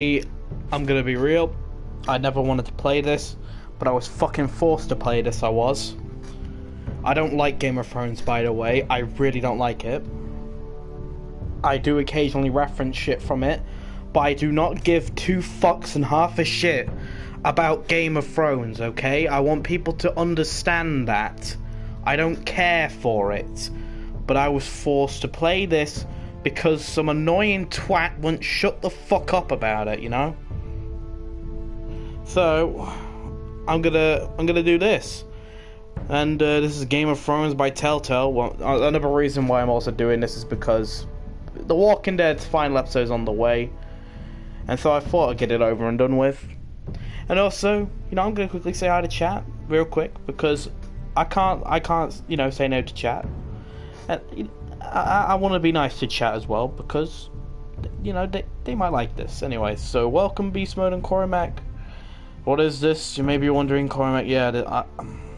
I'm gonna be real. I never wanted to play this, but I was fucking forced to play this. I don't like Game of Thrones, by the way. I really don't like it. I do occasionally reference shit from it, but I do not give two fucks and half a shit about Game of Thrones, okay? I want people to understand that. I don't care for it, but I was forced to play this because some annoying twat wouldn't shut the fuck up about it, you know? So, I'm gonna do this. And this is Game of Thrones by Telltale. Well, another reason why I'm also doing this is because The Walking Dead's final episode is on the way. And so I thought I'd get it over and done with. And also, you know, I'm gonna quickly say hi to chat, real quick, because I can't, you know, say no to chat. And I want to be nice to chat as well, because, you know, they might like this. Anyway, so welcome Beast Mode and Cormac. What is this? You may be wondering, Cormac. Yeah,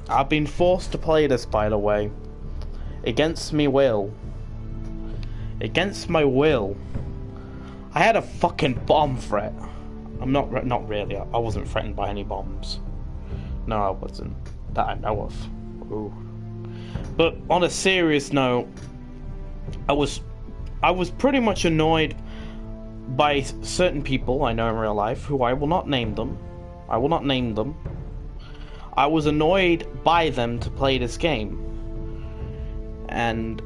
I've been forced to play this, by the way. Against me will. Against my will. I had a fucking bomb threat. I'm not really. I wasn't threatened by any bombs. No, I wasn't. That I know of. Ooh. But on a serious note, I was pretty much annoyed by certain people I know in real life, who I will not name them. I will not name them. I was annoyed by them to play this game. And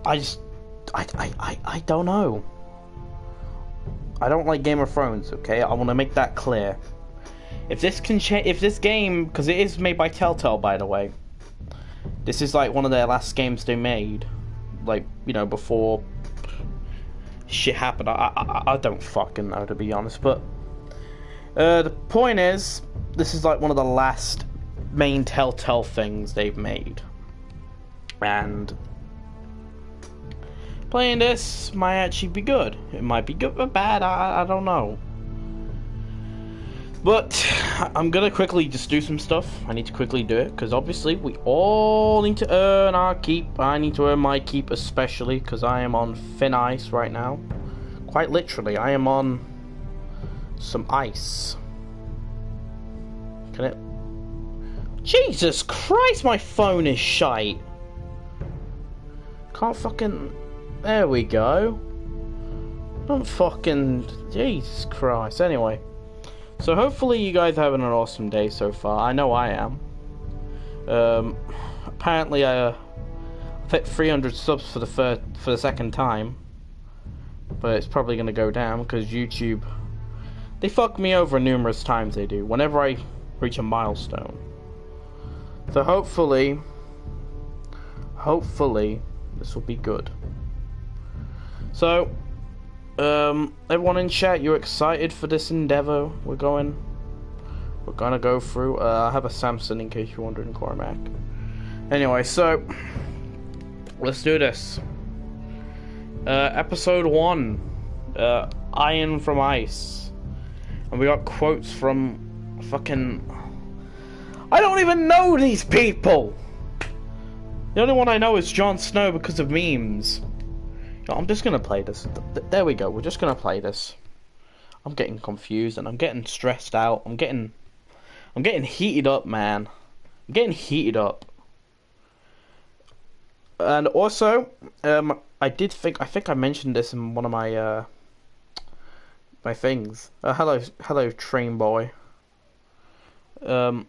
I don't know. I don't like Game of Thrones, okay? I want to make that clear. If this game, because it is made by Telltale, by the way. This is like one of their last games they made. Like, you know, before shit happened. I don't fucking know, to be honest, but the point is, this is like one of the last main Telltale things they've made. And playing this might actually be good. It might be good or bad, I don't know. But I'm gonna quickly just do some stuff. I need to quickly do it, because obviously we all need to earn our keep. I need to earn my keep especially, because I am on thin ice right now. Quite literally, I am on some ice. Can it... Jesus Christ, my phone is shite. Can't fucking... There we go. Don't fucking... Jesus Christ. Anyway. So hopefully you guys are having an awesome day so far. I know I am. Apparently I've hit 300 subs for the second time. But it's probably going to go down because YouTube... They fuck me over numerous times, they do. Whenever I reach a milestone. So hopefully this will be good. So, everyone in chat, you excited for this endeavor we're gonna go through? I have a Samsung in case you're wondering, Cormac. Anyway, so let's do this. Episode 1, Iron from Ice, and we got quotes from fucking... I don't even know these people. The only one I know is Jon Snow because of memes. I'm just gonna play this. There we go. We're just gonna play this. I'm getting confused and I'm getting stressed out. I'm getting heated up, man. I'm getting heated up. And also, I think I mentioned this in one of my my things. Hello, train boy. I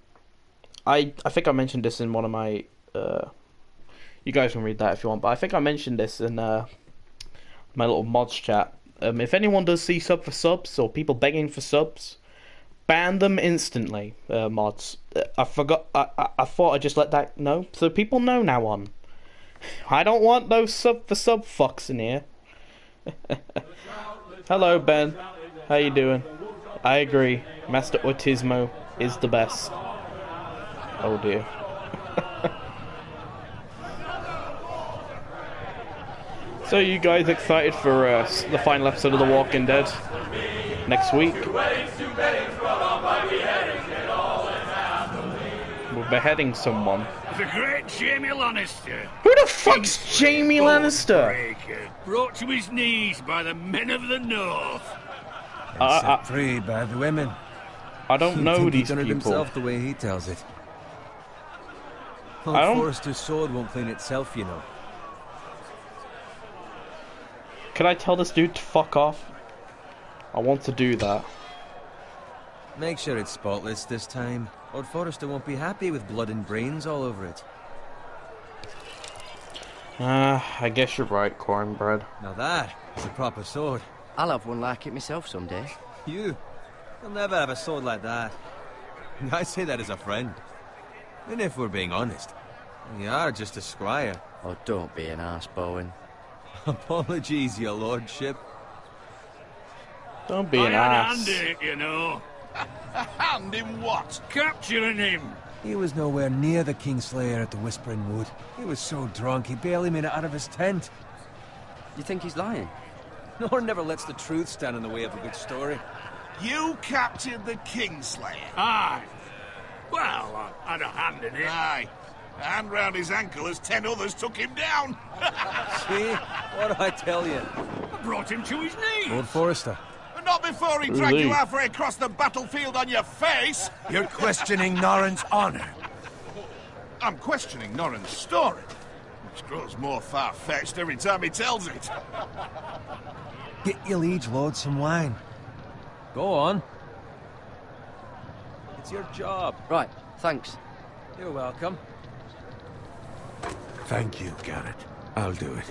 think I mentioned this in one of my you guys can read that if you want, but I think I mentioned this in my little mods chat. If anyone does see sub for subs or people begging for subs, ban them instantly, mods. I forgot. I thought I'd just let that know so people know now on. I don't want those sub for sub fucks in here. Hello, Ben. How you doing? I agree. Master Autismo is the best. Oh dear. So you guys excited for the final episode of The Walking Dead next week? We're beheading someone. The great Jaime Lannister. Who the fuck's Jaime Lannister? Brought to his knees by the men of the North. and set free by the women. I don't You'd know think these he done it people. himself the way he tells it. Old I don't- Forrester's sword won't clean itself, you know. Can I tell this dude to fuck off? I want to do that. Make sure it's spotless this time. Lord Forrester won't be happy with blood and brains all over it. I guess you're right, cornbread. Now that is a proper sword. I'll have one like it myself someday. You'll never have a sword like that. I say that as a friend. And if we're being honest, you are just a squire. Oh, don't be an arse, Bowen. Apologies, your lordship. Don't be I an had a ass. hand in it, you know. Hand in what? Capturing him. He was nowhere near the Kingslayer at the Whispering Wood. He was so drunk he barely made it out of his tent. You think he's lying? Nor never lets the truth stand in the way of a good story. You captured the Kingslayer. Aye. Well, I had a hand in it. Aye. A hand round his ankle as 10 others took him down. See? What do I tell you? I brought him to his knees. Lord Forrester. But not before he dragged Really? you halfway across the battlefield on your face. You're questioning Norrin's honor. I'm questioning Norrin's story, which grows more far-fetched every time he tells it. Get your liege lord some wine. Go on. It's your job. Right, thanks. You're welcome. Thank you, Garrett. I'll do it.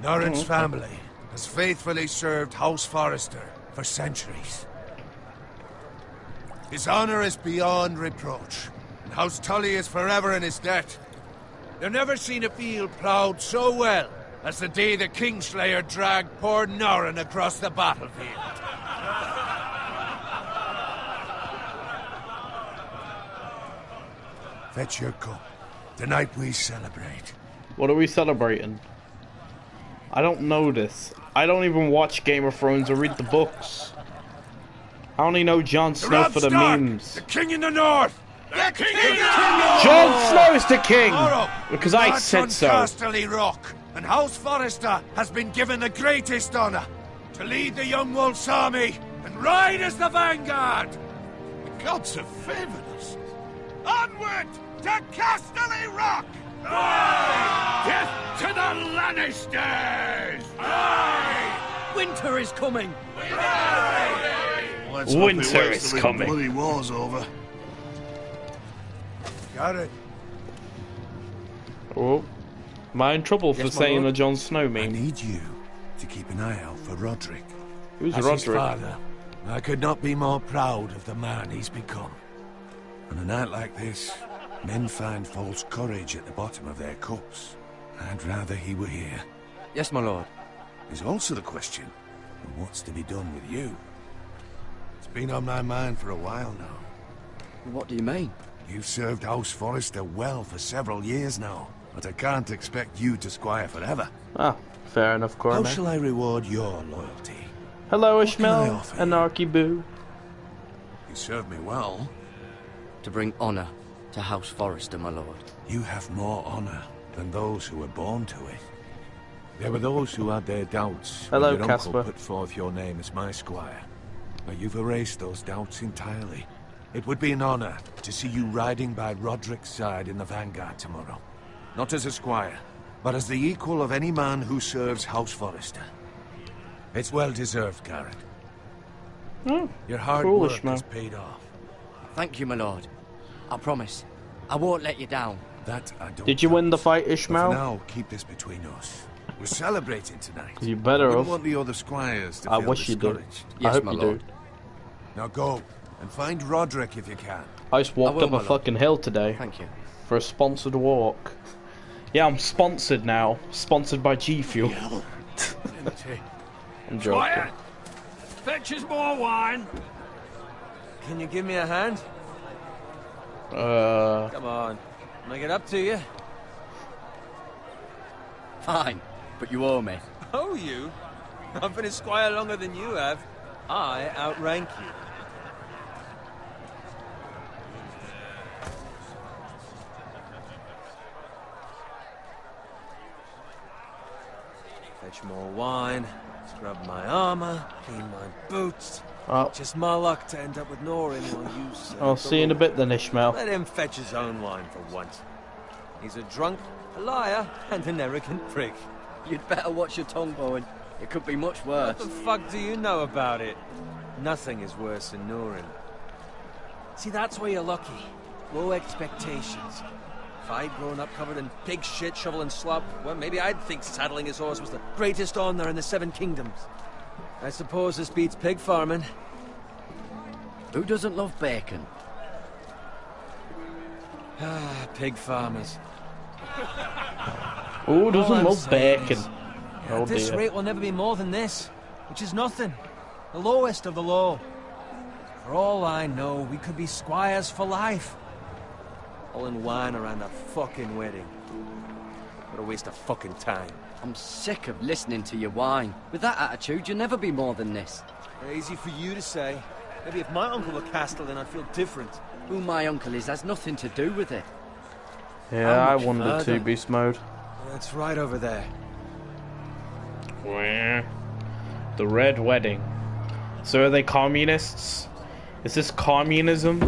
Norrin's family has faithfully served House Forrester for centuries. His honor is beyond reproach, and House Tully is forever in his debt. They've never seen a field ploughed so well as the day the Kingslayer dragged poor Norrin across the battlefield. Fetch your cup. Tonight we celebrate. What are we celebrating? I don't know this. I don't even watch Game of Thrones or read the books. I only know Jon Snow Robb for the Stark, memes. the king in the north! The King Jon Snow is the king! Tomorrow, Because I march said on so. Casterly Rock, and House Forrester has been given the greatest honor to lead the Young Wolf's army and ride as the vanguard. The gods have favored us. Onward to Casterly Rock! Death to the Lannisters! Winter is coming! Let's hope it Winter waits is till the coming. bloody war's over. Got it. Oh. Am I in trouble for Yes, my saying lord. a Jon Snow I meme? need you to keep an eye out for Roderick. Who's As his Roderick? father, I could not be more proud of the man he's become. On a night like this, men find false courage at the bottom of their cups. I'd rather he were here. Yes, my lord. There's also the question of what's to be done with you. It's been on my mind for a while now. What do you mean? You've served House Forrester well for several years now, but I can't expect you to squire forever. Ah, fair enough, How Cormac. shall I reward your loyalty? Hello, I Ishmael. offer? Anarchy Boo. You served me well. To bring honor to House Forrester, my lord. You have more honor than those who were born to it. There were those who had their doubts Hello, when your Casper. uncle put forth your name as my squire. But you've erased those doubts entirely. It would be an honor to see you riding by Roderick's side in the vanguard tomorrow. Not as a squire, but as the equal of any man who serves House Forrester. It's well deserved, Garrett. Your hard foolish, work man. has paid off. Thank you, my lord. I promise. I won't let you down. That I don't Did you win the doubt. fight, But for Ishmael? now, keep this between us. We're celebrating tonight. You better I wouldn't have. want the other squires to I feel wish you did. discouraged. I Yes, hope my you lord. do. Now go and find Roderick if you can. I just walked will, up my a lord. fucking hill today Thank you. for a sponsored walk. Yeah, I'm sponsored now. Sponsored by G Fuel. I'm joking. Quiet! Fetch us more wine. Can you give me a hand? Uh, Come on. Make it up to you. Fine, but you owe me. Oh, you? I've been a squire longer than you have. I outrank you. Fetch more wine. Scrub my armor, clean my boots. Oh, Just my luck to end up with Norin while you serve I'll the see you in a Lord. bit then, Ishmael. Let him fetch his own wine for once. He's a drunk, a liar, and an arrogant prick. You'd better watch your tongue, Bowen. It could be much worse. What the fuck do you know about it? Nothing is worse than Norin. See, that's where you're lucky. Low expectations. If I'd grown up covered in pig shit, shovel and slop, well, maybe I'd think saddling his horse was the greatest honor in the Seven Kingdoms. I suppose this beats pig farming. Who doesn't love bacon? Ah, pig farmers. Who All doesn't I'm love saying bacon? is, Oh at this dear. rate will never be more than this, which is nothing. The lowest of the low. For all I know, we could be squires for life. All in wine around a fucking wedding. What a waste of fucking time. I'm sick of listening to your whine. With that attitude, you'll never be more than this. Easy for you to say. Maybe if my uncle were Castellan, I'd feel different. Who my uncle is has nothing to do with it. Yeah, How I much wanted to, further? Beast Mode. It's right over there. Wah. The Red Wedding. So are they communists? Is this communism?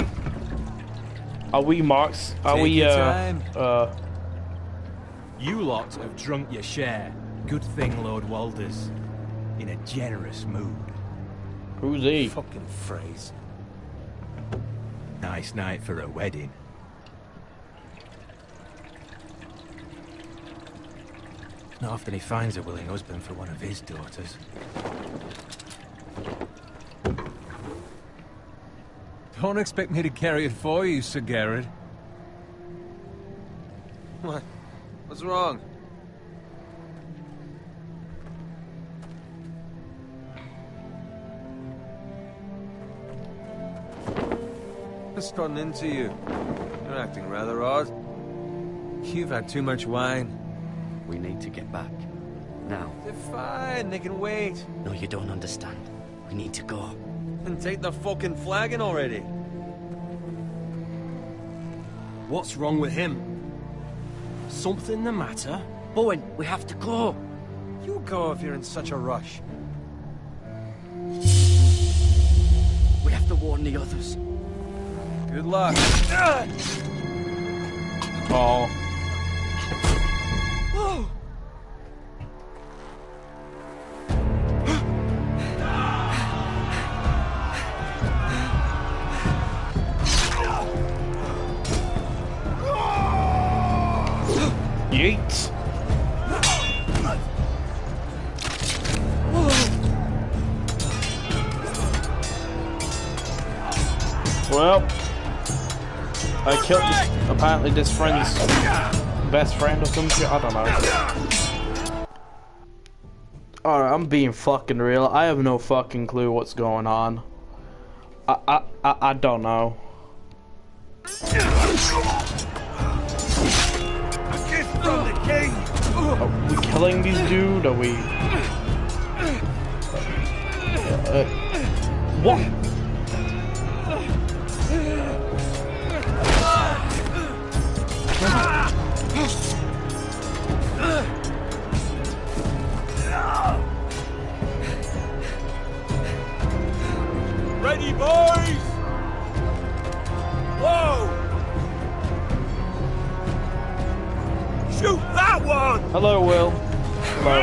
Are we Marx? Are Take we your time. You lot have drunk your share. Good thing Lord Walder's in a generous mood. who's he? Fucking phrase. Nice night for a wedding. Not often he finds a willing husband for one of his daughters. Don't expect me to carry it for you, Sir Garrett. What? What's wrong? What's gotten into you? You're acting rather odd. You've had too much wine. We need to get back. Now. They're fine, they can wait. No, you don't understand. We need to go. And take the fucking flagon already. What's wrong with him? Something the matter? Bowen, we have to go. You go if you're in such a rush. We have to warn the others. Good luck. Oh. Yeet. Well, I killed this, apparently this friend's best friend or some shit, I don't know. Alright, I'm being fucking real. I have no fucking clue what's going on. I don't know. Are we killing these dude? Are we... what? Ready, boys! Whoa! Shoot that one! Hello, Will. Hello.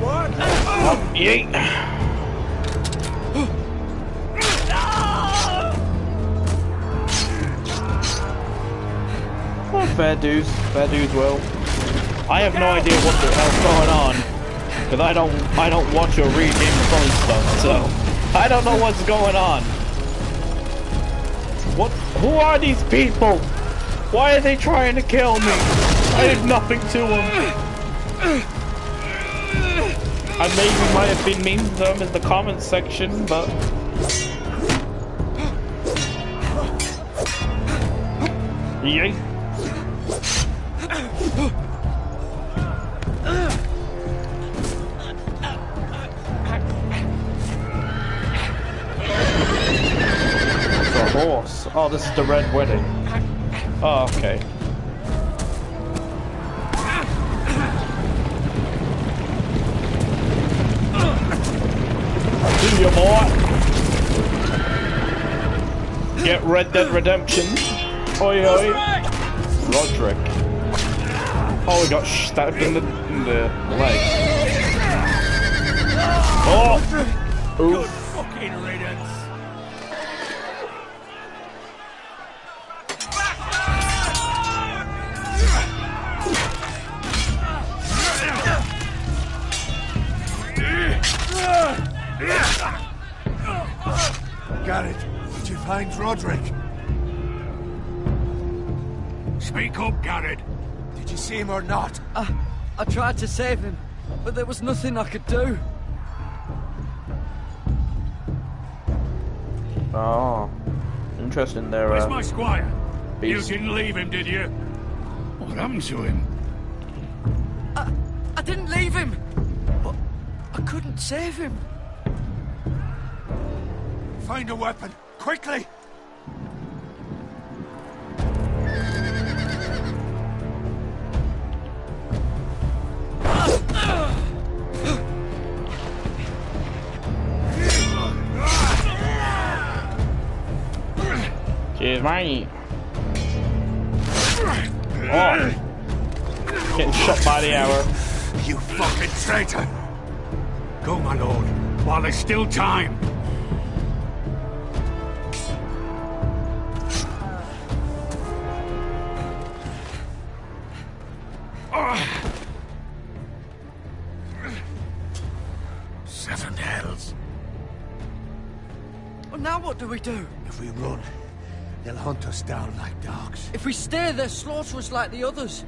What? Oh, yeet. Oh, fair dues, Will. I have no idea what the hell's going on, because I don't watch or read Game of Thrones stuff, so I don't know what's going on. What? Who are these people? Why are they trying to kill me? I did nothing to them. I maybe might have been mean to them in the comments section, but... Yeet. It's a horse. Oh, this is the Red Wedding. Oh, okay. you, boy. Get Red Dead Redemption. Oi, oi. Roderick. Oh, we got stabbed in the leg. Oh! Good fucking riddance. Garrett, did you find Roderick? Speak up, Garrett. Did you see him or not? I tried to save him, but there was nothing I could do. Oh, interesting. There. Where's my squire? Beast. You didn't leave him, did you? What happened to him? I didn't leave him, but I couldn't save him. Find a weapon, quickly! Cheers, mate. Oh. Getting shot by the arrow. You fucking traitor! Go, my lord, while there's still time. Seven hells. Well, now what do we do? If we run, they'll hunt us down like dogs. If we stay, they'll slaughter us like the others.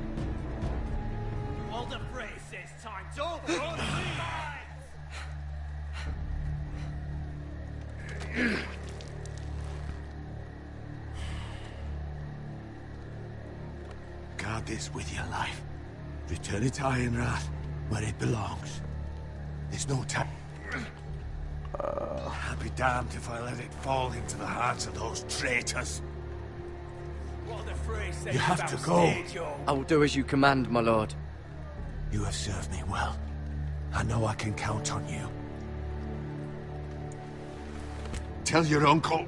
Walder Frey says time's over. Guard this with your life. Return it to Ironrath, where it belongs. There's no time. I'll be damned if I let it fall into the hands of those traitors. Walder Frey says You have to go. I will do as you command, my lord. You have served me well. I know I can count on you. Tell your uncle.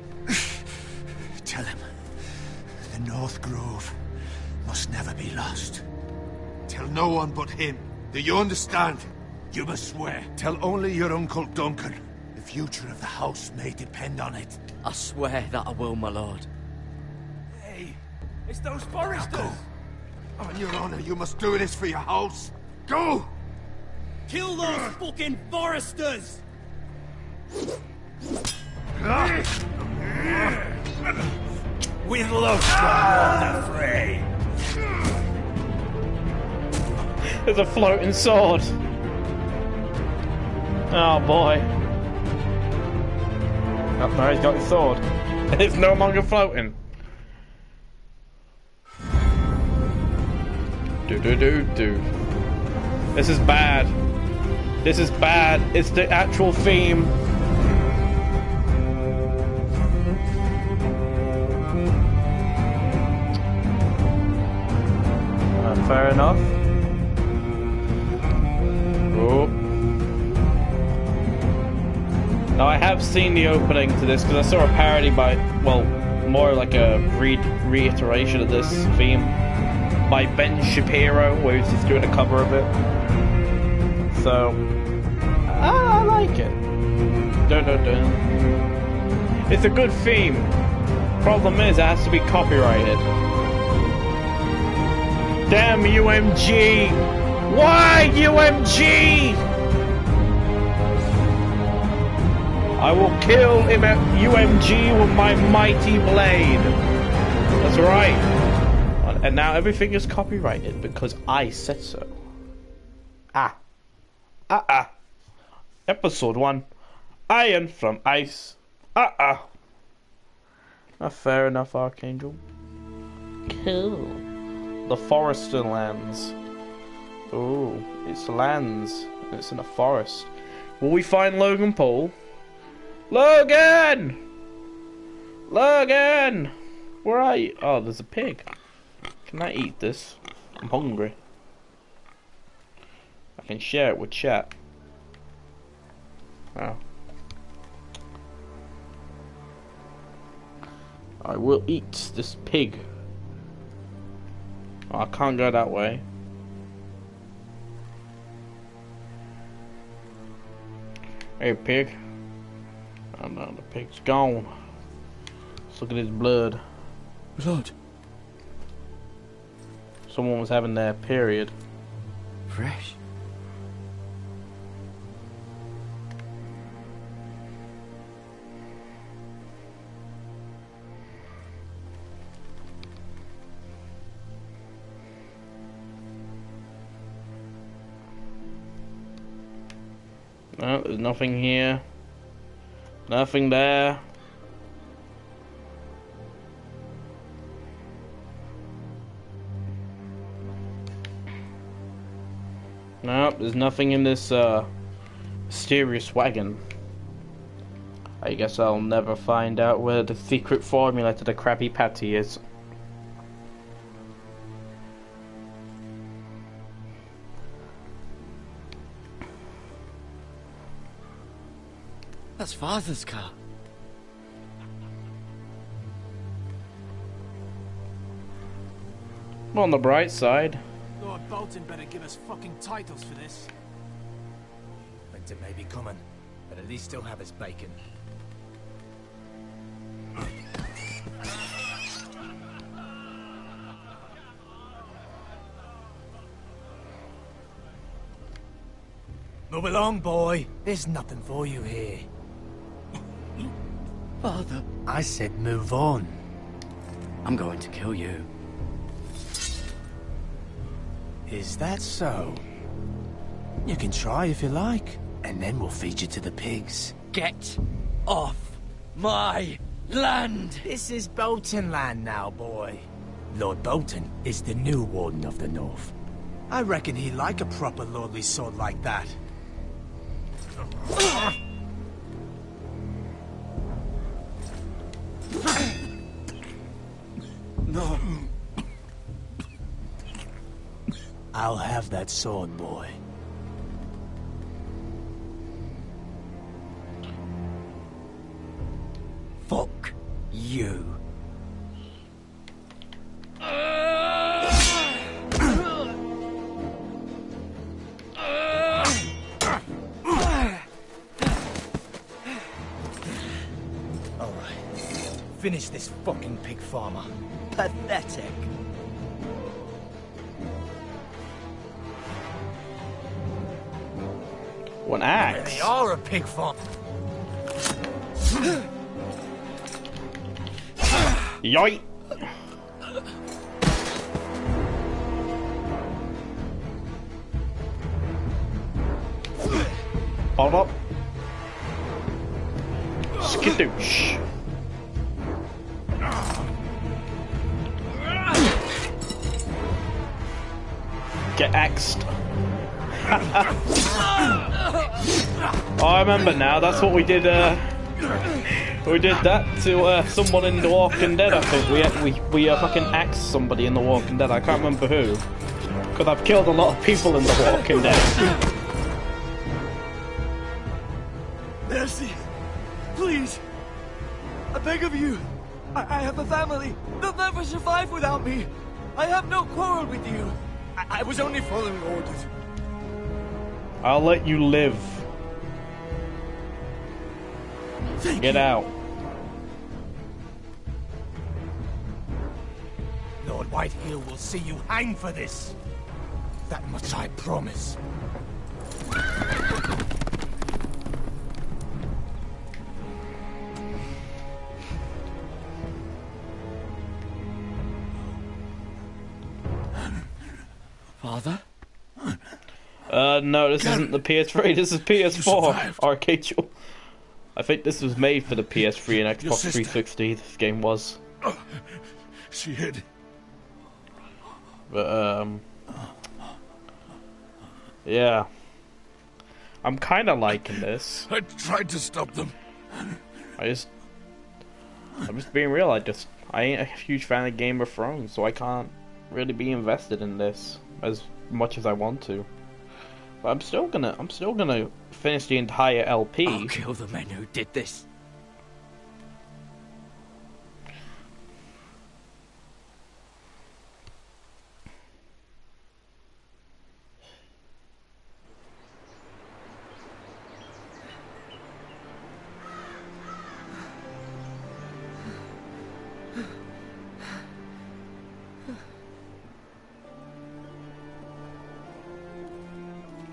Tell him. The North Grove must never be lost. Tell no one but him. Do you understand? You must swear. Tell only your Uncle Duncan. The future of the house may depend on it. I swear that I will, my lord. Hey, it's those Now foresters. go. On your honor, you must do this for your house. Go! Kill those fucking foresters. With love from Walder Frey. There's a floating sword. Oh boy. Oh, no, he's got his sword. It's no longer floating. Do. This is bad. This is bad. It's the actual theme. Fair enough. Oh. Now I have seen the opening to this because I saw a parody by, well, more like a reiteration of this theme by Ben Shapiro, where he's just doing a cover of it. So I like it. It's a good theme. Problem is, it has to be copyrighted. Damn UMG! Why UMG? I will kill him at UMG with my mighty blade. That's right. And now everything is copyrighted because I said so. Episode 1. Iron from Ice. Fair enough, Archangel. Cool. The Forester Lands. Oh, it's lands. It's in a forest. Will we find Logan Paul? Logan! Logan! Where are you? Oh, there's a pig. Can I eat this? I'm hungry. I can share it with chat. Oh. I will eat this pig. Oh, I can't go that way. Hey, pig. Oh no, the pig's gone. Let's look at his blood. Blood? Someone was having their period. Fresh. No, there's nothing here. Nothing there. Nope, there's nothing in this mysterious wagon. I guess I'll never find out where the secret formula to the Krabby Patty is. That's Father's car. On the bright side. Lord Bolton better give us fucking titles for this. Winter may be coming, but at least he'll have his bacon. Move along, boy. There's nothing for you here. Father, I said move on. I'm going to kill you. Is that so? You can try if you like, and then we'll feed you to the pigs. Get off my land! This is Bolton land now, boy. Lord Bolton is the new Warden of the North. I reckon he'd like a proper lordly sword like that. No. I'll have that sword, boy. Fuck you. Finish this fucking pig farmer. Pathetic. One axe. They are a pig farm. Yoink! Hold up. Skidoosh. Get axed. Oh, I remember now. That's what we did. We did that to someone in The Walking Dead. I think we fucking axed somebody in The Walking Dead. I can't remember who. Because I've killed a lot of people in The Walking Dead. Mercy! Please! I beg of you! I have a family! They'll never survive without me! I have no quarrel with you! I was only following orders. I'll let you live. Get out. Lord Whitehill will see you hang for this. That much I promise. Father? No, this isn't the PS3, this is PS4 arcade show. I think this was made for the PS3 and Xbox 360, this game was. She hid. But, yeah. I'm kinda liking this. I tried to stop them. I'm just being real, I ain't a huge fan of Game of Thrones, so I can't really be invested in this as much as I want to. But I'm still gonna finish the entire LP. I'll kill the men who did this.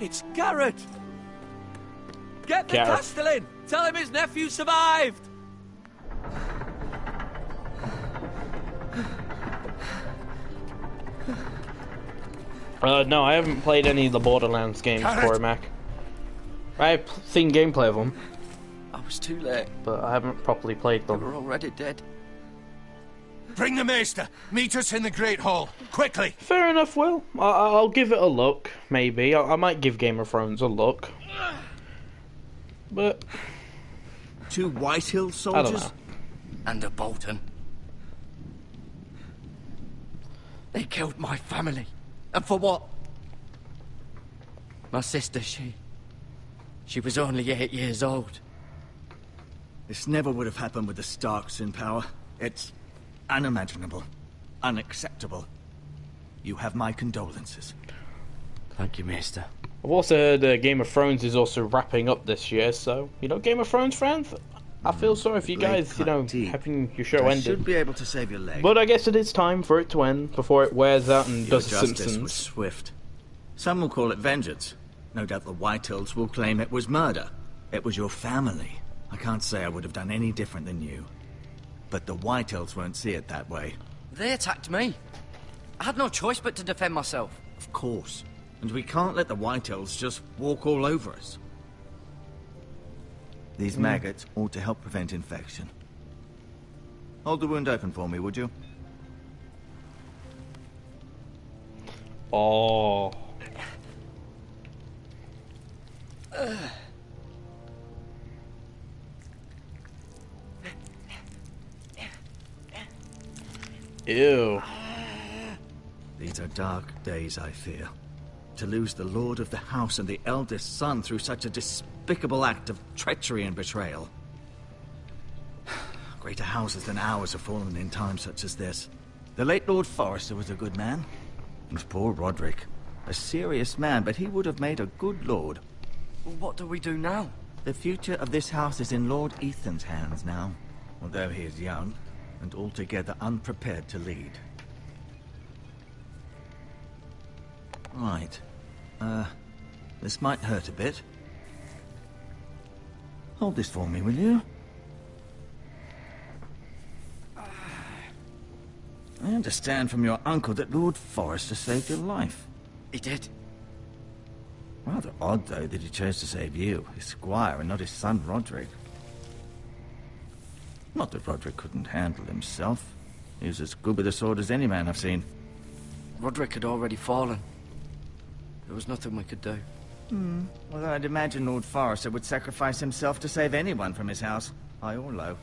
It's Garrett! Get the Garrett. Castellan! Tell him his nephew survived! No, I haven't played any of the Borderlands games, Garrett. Corey Mac. I've seen gameplay of them, I was too late. but I haven't properly played They them. were already dead. Bring the Maester. Meet us in the Great Hall. Quickly. Fair enough, Will. I'll give it a look, maybe. I might give Game of Thrones a look. But, 2 Whitehill I don't soldiers? know. And a Bolton. They killed my family. And for what? My sister, she was only 8 years old. This never would have happened with the Starks in power. It's unimaginable. Unacceptable. You have my condolences. Thank you, Maester. I've also heard Game of Thrones is also wrapping up this year, so, Game of Thrones fans, I feel sorry for you Blade guys, cut deep. having your show I ended. should be able to save your leg. But I guess it is time for it to end before it wears out and Your does the justice Simpsons. was swift. Some will call it vengeance. No doubt the Whitehills will claim it was murder. It was your family. I can't say I would have done any different than you. But the Whitehills won't see it that way. They attacked me. I had no choice but to defend myself. Of course. And we can't let the Whitehills just walk all over us. These maggots ought to help prevent infection. Hold the wound open for me, would you? Oh. Ew. These are dark days, I fear. To lose the lord of the house and the eldest son through such a despicable act of treachery and betrayal. Greater houses than ours have fallen in times such as this. The late Lord Forrester was a good man. And poor Roderick. A serious man, but he would have made a good lord. What do we do now? The future of this house is in Lord Ethan's hands now, although he is young and altogether unprepared to lead. Right. This might hurt a bit. Hold this for me, will you? I understand from your uncle that Lord Forrester saved your life. He did. Rather odd, though, that he chose to save you, his squire, and not his son Roderick. Not that Roderick couldn't handle himself. He was as good with a sword as any man I've seen. Roderick had already fallen. There was nothing we could do. Well, I'd imagine Lord Forrester would sacrifice himself to save anyone from his house, high or low.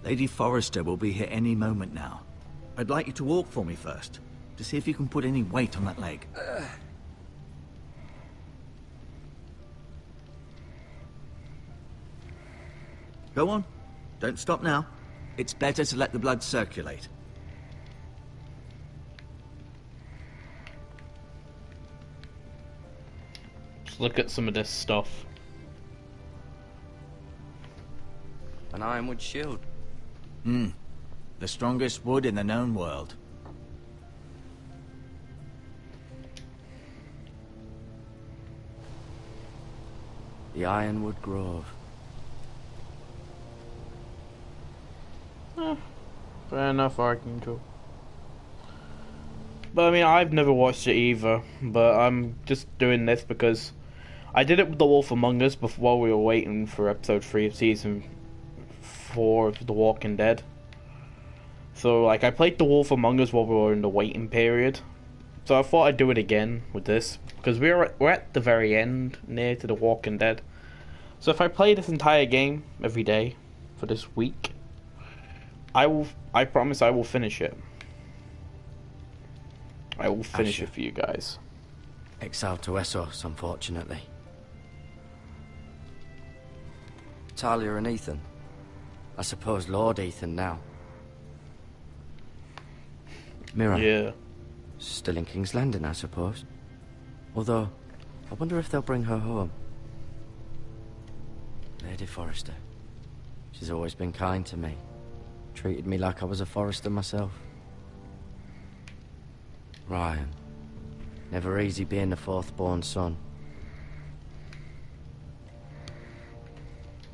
Lady Forrester will be here any moment now. I'd like you to walk for me first, to see if you can put any weight on that leg. Go on. Don't stop now. It's better to let the blood circulate. Just look at some of this stuff. An ironwood shield. The strongest wood in the known world. The Ironwood Grove. Fair enough, Archangel. But I mean, I've never watched it either. But I'm just doing this because I did it with The Wolf Among Us before we were waiting for episode 3 of season 4 of The Walking Dead. So like, I played The Wolf Among Us while we were in the waiting period. So I thought I'd do it again with this because we're at the very end, near to The Walking Dead. So if I play this entire game every day for this week, I promise I will finish it. I will finish Asher. it for you guys. Exiled to Essos, unfortunately. Talia and Ethan. I suppose Lord Ethan now. Mira. Yeah. Still in King's Landing, I suppose. Although, I wonder if they'll bring her home. Lady Forrester. She's always been kind to me. Treated me like I was a Forrester myself. Ryan. Never easy being the fourth-born son.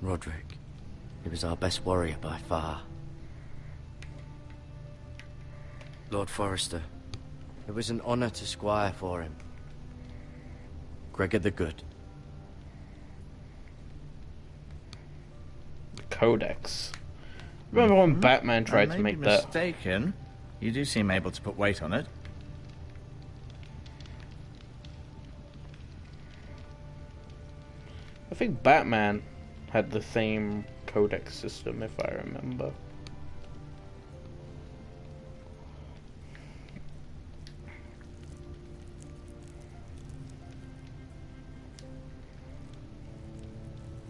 Roderick, he was our best warrior by far. Lord Forrester, it was an honor to squire for him. Gregor the Good. The Codex. Remember when Batman tried to make that? Mistaken. You do seem able to put weight on it. I think Batman had the same codex system, if I remember.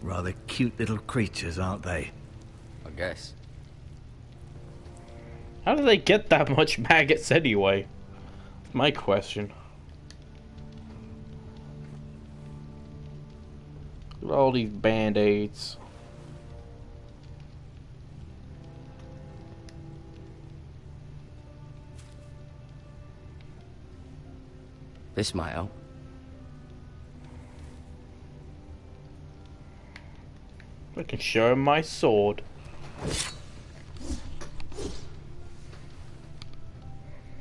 Rather cute little creatures, aren't they? I guess. How do they get that much maggots anyway? That's my question. Look at all these band-aids. This might help. I can show him my sword.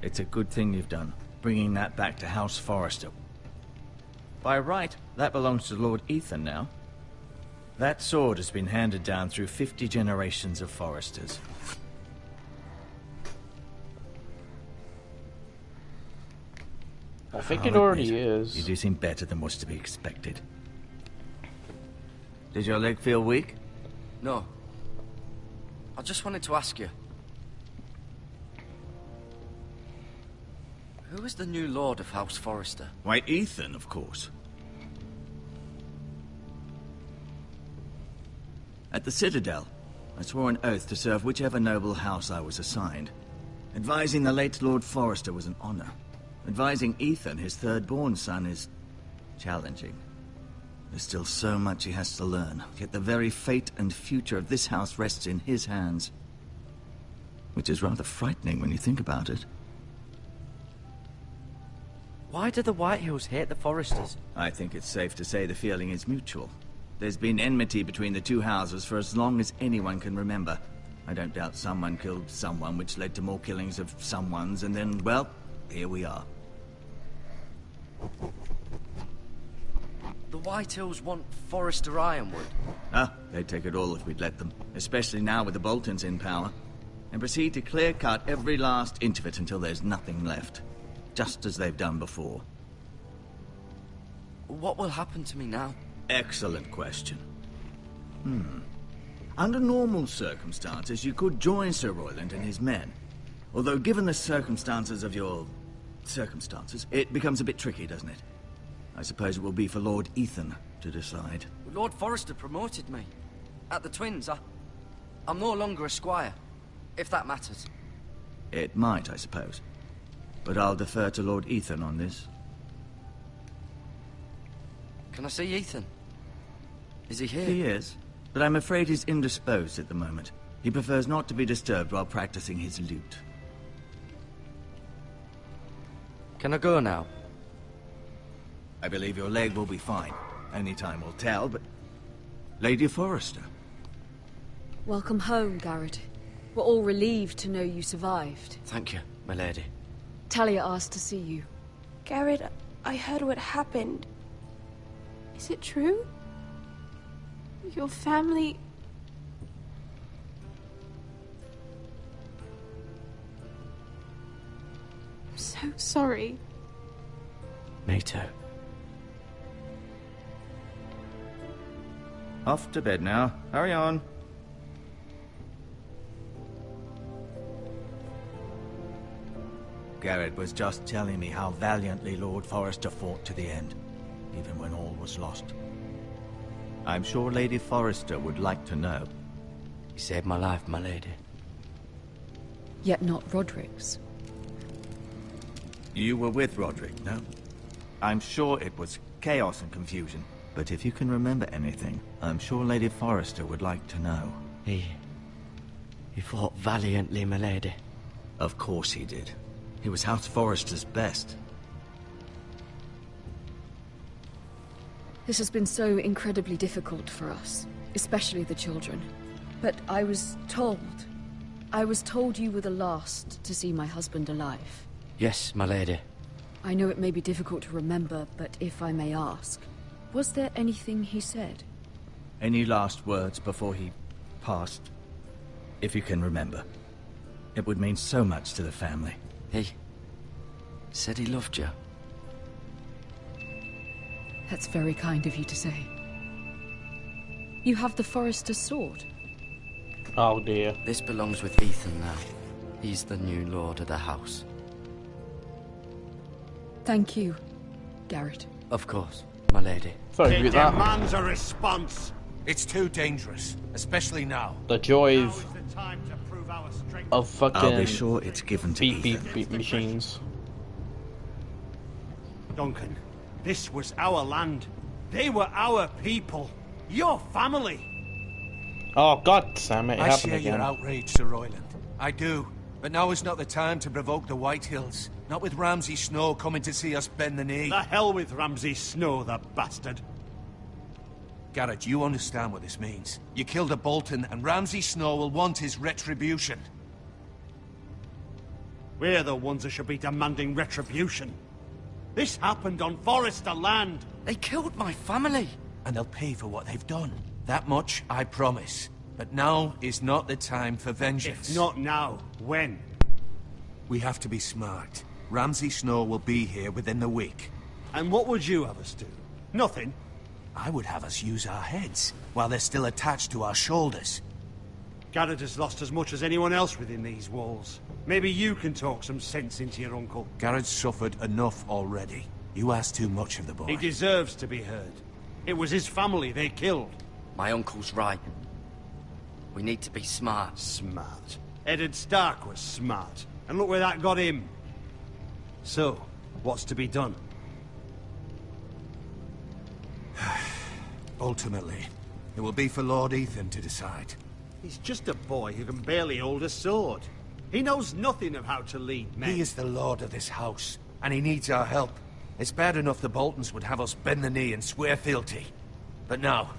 It's a good thing you've done, bringing that back to House Forrester. By right, that belongs to Lord Ethan now. That sword has been handed down through 50 generations of Forresters. I think it already is. You do seem better than was to be expected. Does your leg feel weak? No. I just wanted to ask you. Who is the new Lord of House Forrester? Why, Ethan, of course. At the Citadel, I swore an oath to serve whichever noble house I was assigned. Advising the late Lord Forrester was an honor. Advising Ethan, his third-born son, is challenging. There's still so much he has to learn, yet the very fate and future of this house rests in his hands. Which is rather frightening when you think about it. Why do the Whitehills hate the Forresters? I think it's safe to say the feeling is mutual. There's been enmity between the two houses for as long as anyone can remember. I don't doubt someone killed someone, which led to more killings of someones, and then, well, here we are. The Whitehills want Forrester Ironwood. Ah, they'd take it all if we'd let them. Especially now with the Boltons in power. And proceed to clear-cut every last inch of it until there's nothing left. Just as they've done before. What will happen to me now? Excellent question. Under normal circumstances, you could join Sir Royland and his men. Although given the circumstances of your... circumstances, it becomes a bit tricky, doesn't it? I suppose it will be for Lord Ethan to decide. Lord Forrester promoted me. At the Twins, I'm no longer a squire, if that matters. It might, I suppose. But I'll defer to Lord Ethan on this. Can I see Ethan? Is he here? He is, but I'm afraid he's indisposed at the moment. He prefers not to be disturbed while practicing his lute. Can I go now? I believe your leg will be fine. Only time will tell, but... Lady Forrester. Welcome home, Garrett. We're all relieved to know you survived. Thank you, my lady. Talia asked to see you. Garrett, I heard what happened. Is it true? Your family... I'm so sorry. Me too. Off to bed now. Hurry on. Garrett was just telling me how valiantly Lord Forrester fought to the end, even when all was lost. I'm sure Lady Forrester would like to know. You saved my life, my lady. Yet not Roderick's. You were with Roderick, no? I'm sure it was chaos and confusion. But if you can remember anything, I'm sure Lady Forrester would like to know. He fought valiantly, my lady. Of course he did. He was House Forrester's best. This has been so incredibly difficult for us, especially the children. But I was told you were the last to see my husband alive. Yes, my lady. I know it may be difficult to remember, but if I may ask, was there anything he said? Any last words before he passed? If you can remember. It would mean so much to the family. He said he loved you. That's very kind of you to say. You have the Forester's sword. Oh dear. This belongs with Ethan now. He's the new lord of the house. Thank you, Garrett. Of course, my lady. Sorry It about that. demands a response. It's too dangerous, especially now. The joys Now is the time to prove our strength. of fucking I'll be sure it's given to beep Ethan. beep beep machines. Duncan, this was our land. They were our people. Your family. Oh god damn it, it I happened share your again. outrage, Sir Royland. I do. But now is not the time to provoke the Whitehills. Not with Ramsay Snow coming to see us bend the knee. The hell with Ramsay Snow, the bastard. Garrett, you understand what this means. You killed a Bolton, and Ramsay Snow will want his retribution. We're the ones that should be demanding retribution. This happened on Forester land. They killed my family. And they'll pay for what they've done. That much, I promise. But now is not the time for vengeance. If not now, when? We have to be smart. Ramsay Snow will be here within the week. And what would you have us do? Nothing. I would have us use our heads, while they're still attached to our shoulders. Garrett has lost as much as anyone else within these walls. Maybe you can talk some sense into your uncle. Garrett's suffered enough already. You ask too much of the boy. He deserves to be heard. It was his family they killed. My uncle's right. We need to be smart. Smart. Eddard Stark was smart. And look where that got him. So, what's to be done? Ultimately, it will be for Lord Ethan to decide. He's just a boy who can barely hold a sword. He knows nothing of how to lead men. He is the lord of this house, and he needs our help. It's bad enough the Boltons would have us bend the knee and swear fealty. But now,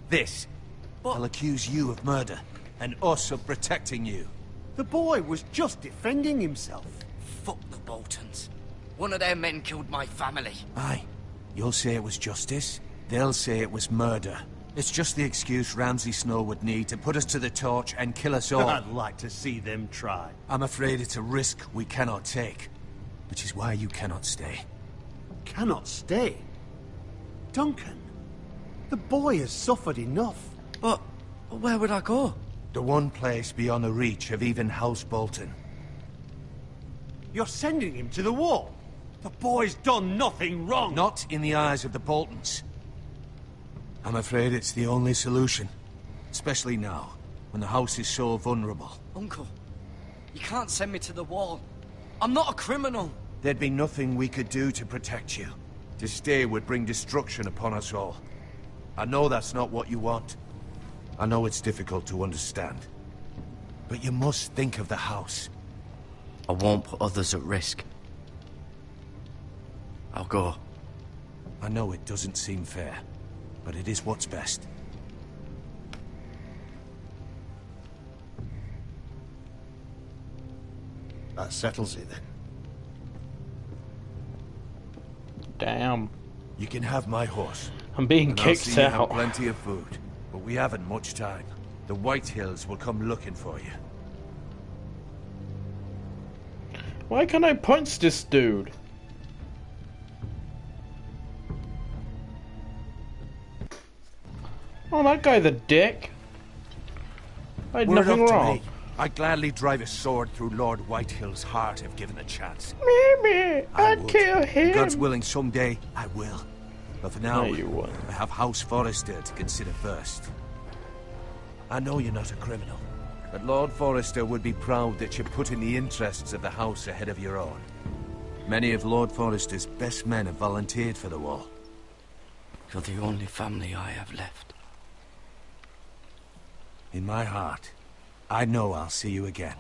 this. They'll accuse you of murder, and us of protecting you. The boy was just defending himself. Fuck the Boltons. One of their men killed my family. Aye. You'll say it was justice. They'll say it was murder. It's just the excuse Ramsay Snow would need to put us to the torch and kill us all. I'd like to see them try. I'm afraid it's a risk we cannot take. Which is why you cannot stay. Cannot stay? Duncan, the boy has suffered enough. But where would I go? The one place beyond the reach of even House Bolton. You're sending him to the wall? The boy's done nothing wrong. Not in the eyes of the Boltons. I'm afraid it's the only solution. Especially now, when the house is so vulnerable. Uncle, you can't send me to the wall. I'm not a criminal. There'd be nothing we could do to protect you. To stay would bring destruction upon us all. I know that's not what you want. I know it's difficult to understand. But you must think of the house. I won't put others at risk. I'll go. I know it doesn't seem fair, but it is what's best. That settles it then. Damn. You can have my horse. I'm being and I'll kicked see you have out. plenty of food, but we haven't much time. The Whitehills will come looking for you. Why can't I punch this dude? Oh, that guy's a dick. I had Were it nothing up to wrong. me, I'd gladly drive a sword through Lord Whitehill's heart if given a chance. Maybe I I'd would. kill him. God's willing, someday I will. But for now, No, you won't. I have House Forrester to consider first. I know you're not a criminal, but Lord Forrester would be proud that you're putting the interests of the house ahead of your own. Many of Lord Forrester's best men have volunteered for the war. You're the only family I have left. In my heart, I know I'll see you again.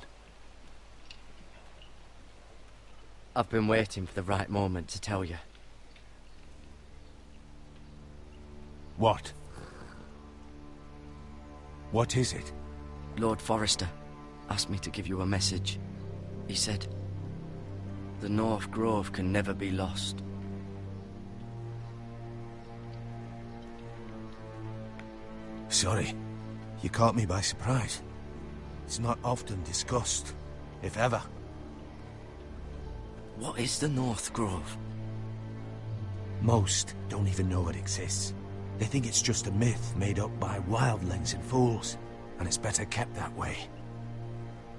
I've been waiting for the right moment to tell you. What? What is it? Lord Forrester asked me to give you a message. He said, the North Grove can never be lost. Sorry, you caught me by surprise. It's not often discussed, if ever. What is the North Grove? Most don't even know it exists. They think it's just a myth made up by wildlings and fools, and it's better kept that way.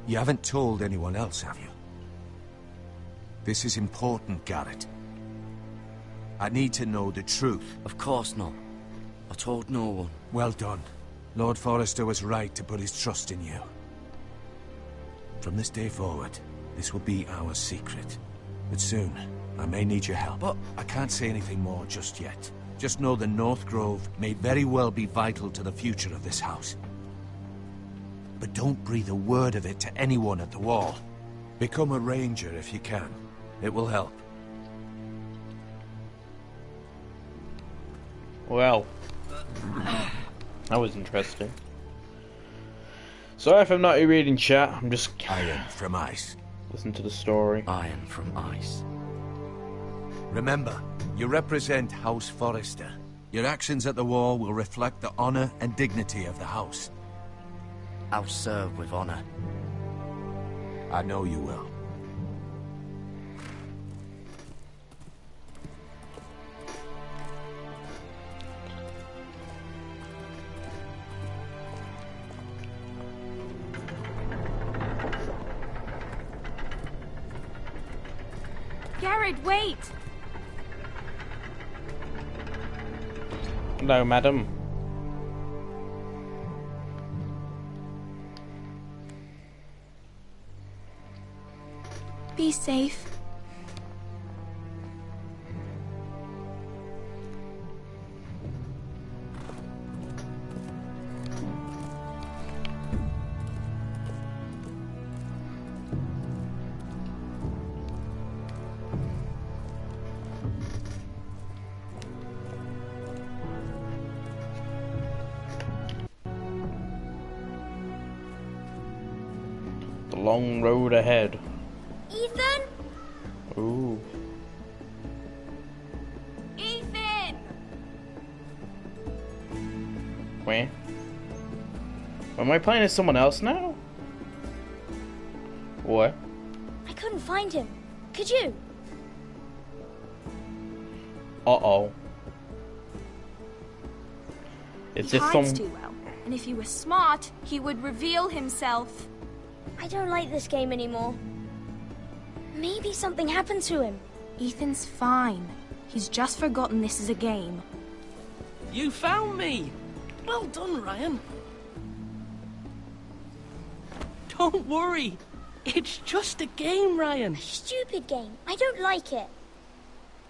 You haven't told anyone else, have you? This is important, Garrett. I need to know the truth. Of course not. I told no one. Well done. Lord Forrester was right to put his trust in you. From this day forward, this will be our secret. But soon, I may need your help. But I can't say anything more just yet. Just know the North Grove may very well be vital to the future of this house. But don't breathe a word of it to anyone at the Wall. Become a ranger if you can. It will help. Well, that was interesting. Sorry if I'm not reading chat, I'm just Iron from ice. Listen to the story. Iron from ice. Remember, you represent House Forrester. Your actions at the Wall will reflect the honor and dignity of the house. I'll serve with honor. I know you will. Garrett, wait! No, madam. Be safe. The long road ahead. Ethan? Ooh. Ethan! Wait. Am I playing as someone else now? What? I couldn't find him. Could you? Uh-oh. Is He this hides some... too well, and if he were smart, he would reveal himself. I don't like this game anymore. Maybe something happened to him. Ethan's fine. He's just forgotten this is a game. You found me! Well done, Ryan. Don't worry. It's just a game, Ryan. Stupid game. I don't like it.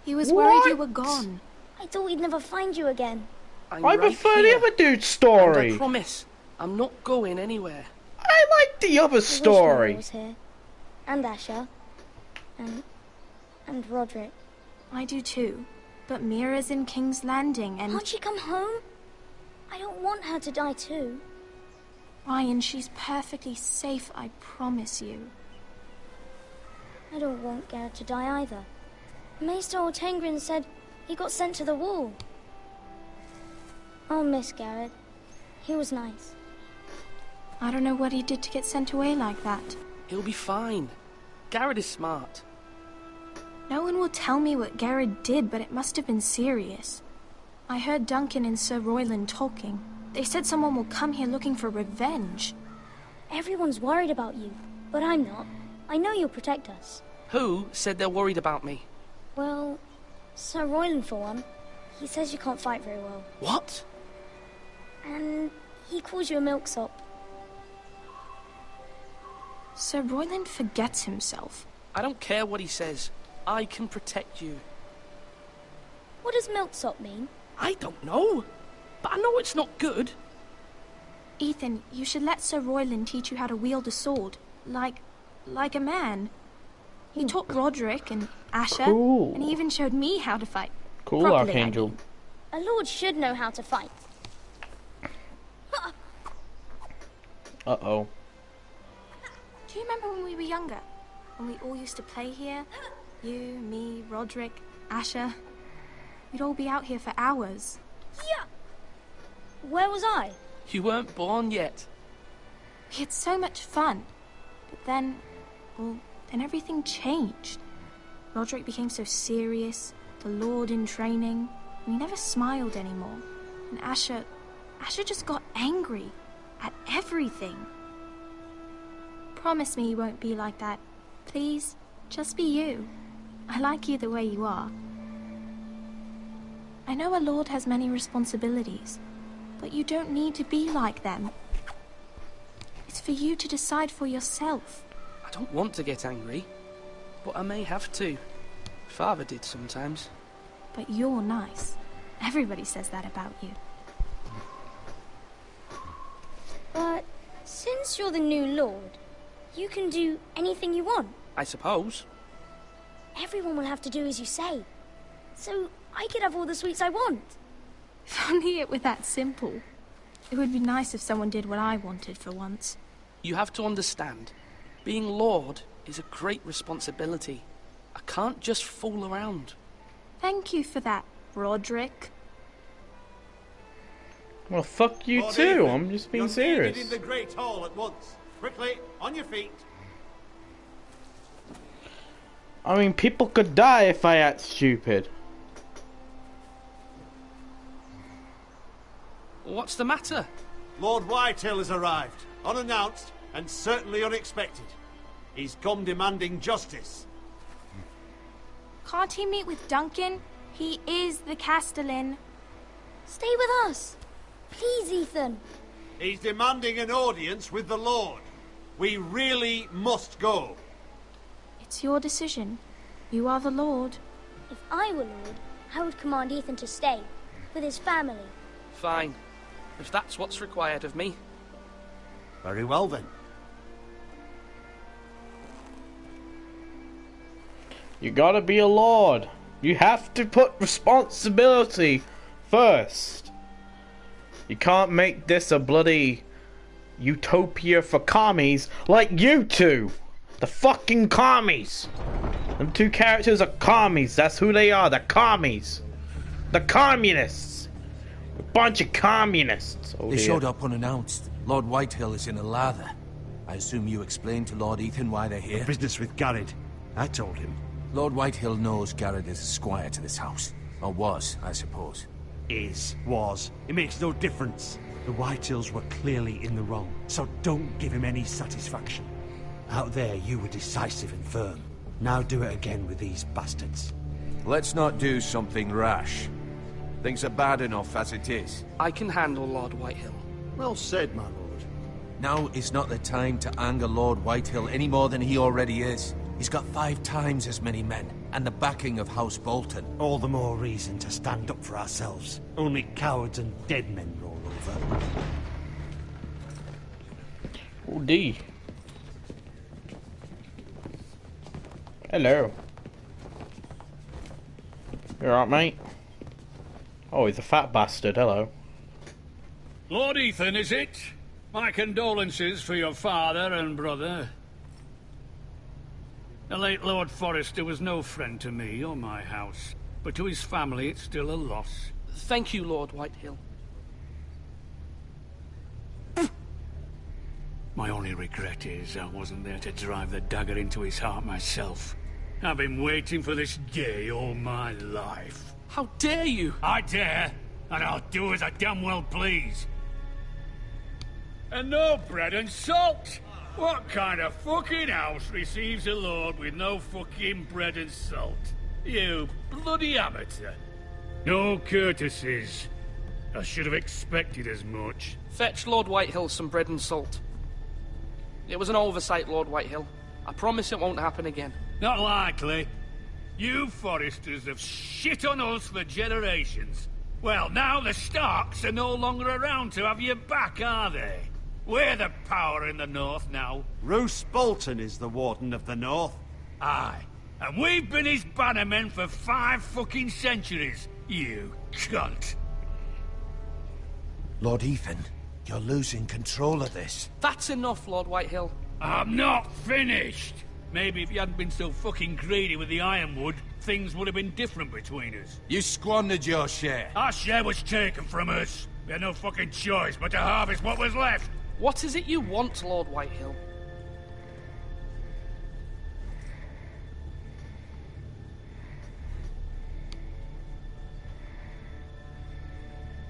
He was worried you were gone. I thought we'd never find you again. I'm I right prefer the here. other dude's story. And I promise, I'm not going anywhere. I like the other I wish story. Mira was here. And Asher. And Roderick. I do too. But Mira's in King's Landing and... Can't she come home? I don't want her to die too. Ryan, she's perfectly safe, I promise you. I don't want Garrett to die either. Maester Ortengrin said he got sent to the Wall. I'll miss Garrett. He was nice. I don't know what he did to get sent away like that. He'll be fine. Garrett is smart. No one will tell me what Garrett did, but it must have been serious. I heard Duncan and Sir Royland talking. They said someone will come here looking for revenge. Everyone's worried about you, but I'm not. I know you'll protect us. Who said they're worried about me? Well, Sir Royland for one. He says you can't fight very well. What? And he calls you a milksop. Sir Royland forgets himself. I don't care what he says. I can protect you. What does milksop mean? I don't know. But I know it's not good. Ethan, you should let Sir Royland teach you how to wield a sword. Like a man. He taught Roderick and Asher, Cool. and he even showed me how to fight. Cool, properly, Archangel. A A lord should know how to fight. Uh-oh. Do you remember when we were younger? When we all used to play here? You, me, Roderick, Asher. We'd all be out here for hours. Yeah! Where was I? You weren't born yet. We had so much fun. But then, well, then everything changed. Roderick became so serious, the Lord in training, and he never smiled anymore. And Asher just got angry at everything. Promise me you won't be like that. Please, just be you. I like you the way you are. I know a lord has many responsibilities, but you don't need to be like them. It's for you to decide for yourself. I don't want to get angry, but I may have to. Father did sometimes. But you're nice. Everybody says that about you. But since you're the new lord, you can do anything you want. I suppose. Everyone will have to do as you say. So I could have all the sweets I want. If only it were that simple. It would be nice if someone did what I wanted for once. You have to understand, being Lord is a great responsibility. I can't just fool around. Thank you for that, Roderick. Well, fuck you Lord too. Ethan, I'm just being you're serious. needed in the Great Hall at once. Quickly, on your feet. I mean, people could die if I act stupid. What's the matter? Lord Whitehill has arrived, unannounced and certainly unexpected. He's come demanding justice. Can't he meet with Duncan? He is the Castellan. Stay with us. Please, Ethan. He's demanding an audience with the Lord. We really must go. It's your decision. You are the Lord. If I were lord, I would command Ethan to stay, with his family. Fine. If that's what's required of me. Very well then. You gotta be a lord. You have to put responsibility first. You can't make this a bloody utopia for commies like you two. The fucking commies. Them two characters are commies. That's who they are. They're commies. The communists. A bunch of communists. Oh, They dear. showed up unannounced. Lord Whitehill is in a lather. I assume you explained to Lord Ethan why they're here? Business with Garrett. I told him. Lord Whitehill knows Garrett is a squire to this house. Or was, I suppose. Was. It makes no difference. The Whitehills were clearly in the wrong, so don't give him any satisfaction. Out there, you were decisive and firm. Now do it again with these bastards. Let's not do something rash. Things are bad enough as it is. I can handle Lord Whitehill. Well said, my lord. Now is not the time to anger Lord Whitehill any more than he already is. He's got 5 times as many men, and the backing of House Bolton. All the more reason to stand up for ourselves. Only cowards and dead men roll over. Oh, D. Hello. You alright, mate? Oh, he's a fat bastard. Hello. Lord Ethan, is it? My condolences for your father and brother. The late Lord Forrester was no friend to me or my house, but to his family it's still a loss. Thank you, Lord Whitehill. My only regret is I wasn't there to drive the dagger into his heart myself. I've been waiting for this day all my life. How dare you? I dare, and I'll do as I damn well please. And no bread and salt! What kind of fucking house receives a lord with no fucking bread and salt? You bloody amateur. No courtesies. I should have expected as much. Fetch Lord Whitehill some bread and salt. It was an oversight, Lord Whitehill. I promise it won't happen again. Not likely. You Forresters have shit on us for generations. Well, now the Starks are no longer around to have your back, are they? We're the power in the north now. Roose Bolton is the Warden of the North. Aye. And we've been his bannermen for 5 fucking centuries, you cunt. Lord Ethan, you're losing control of this. That's enough, Lord Whitehill. I'm not finished! Maybe if you hadn't been so fucking greedy with the ironwood, things would have been different between us. You squandered your share. Our share was taken from us. We had no fucking choice but to harvest what was left. What is it you want, Lord Whitehill?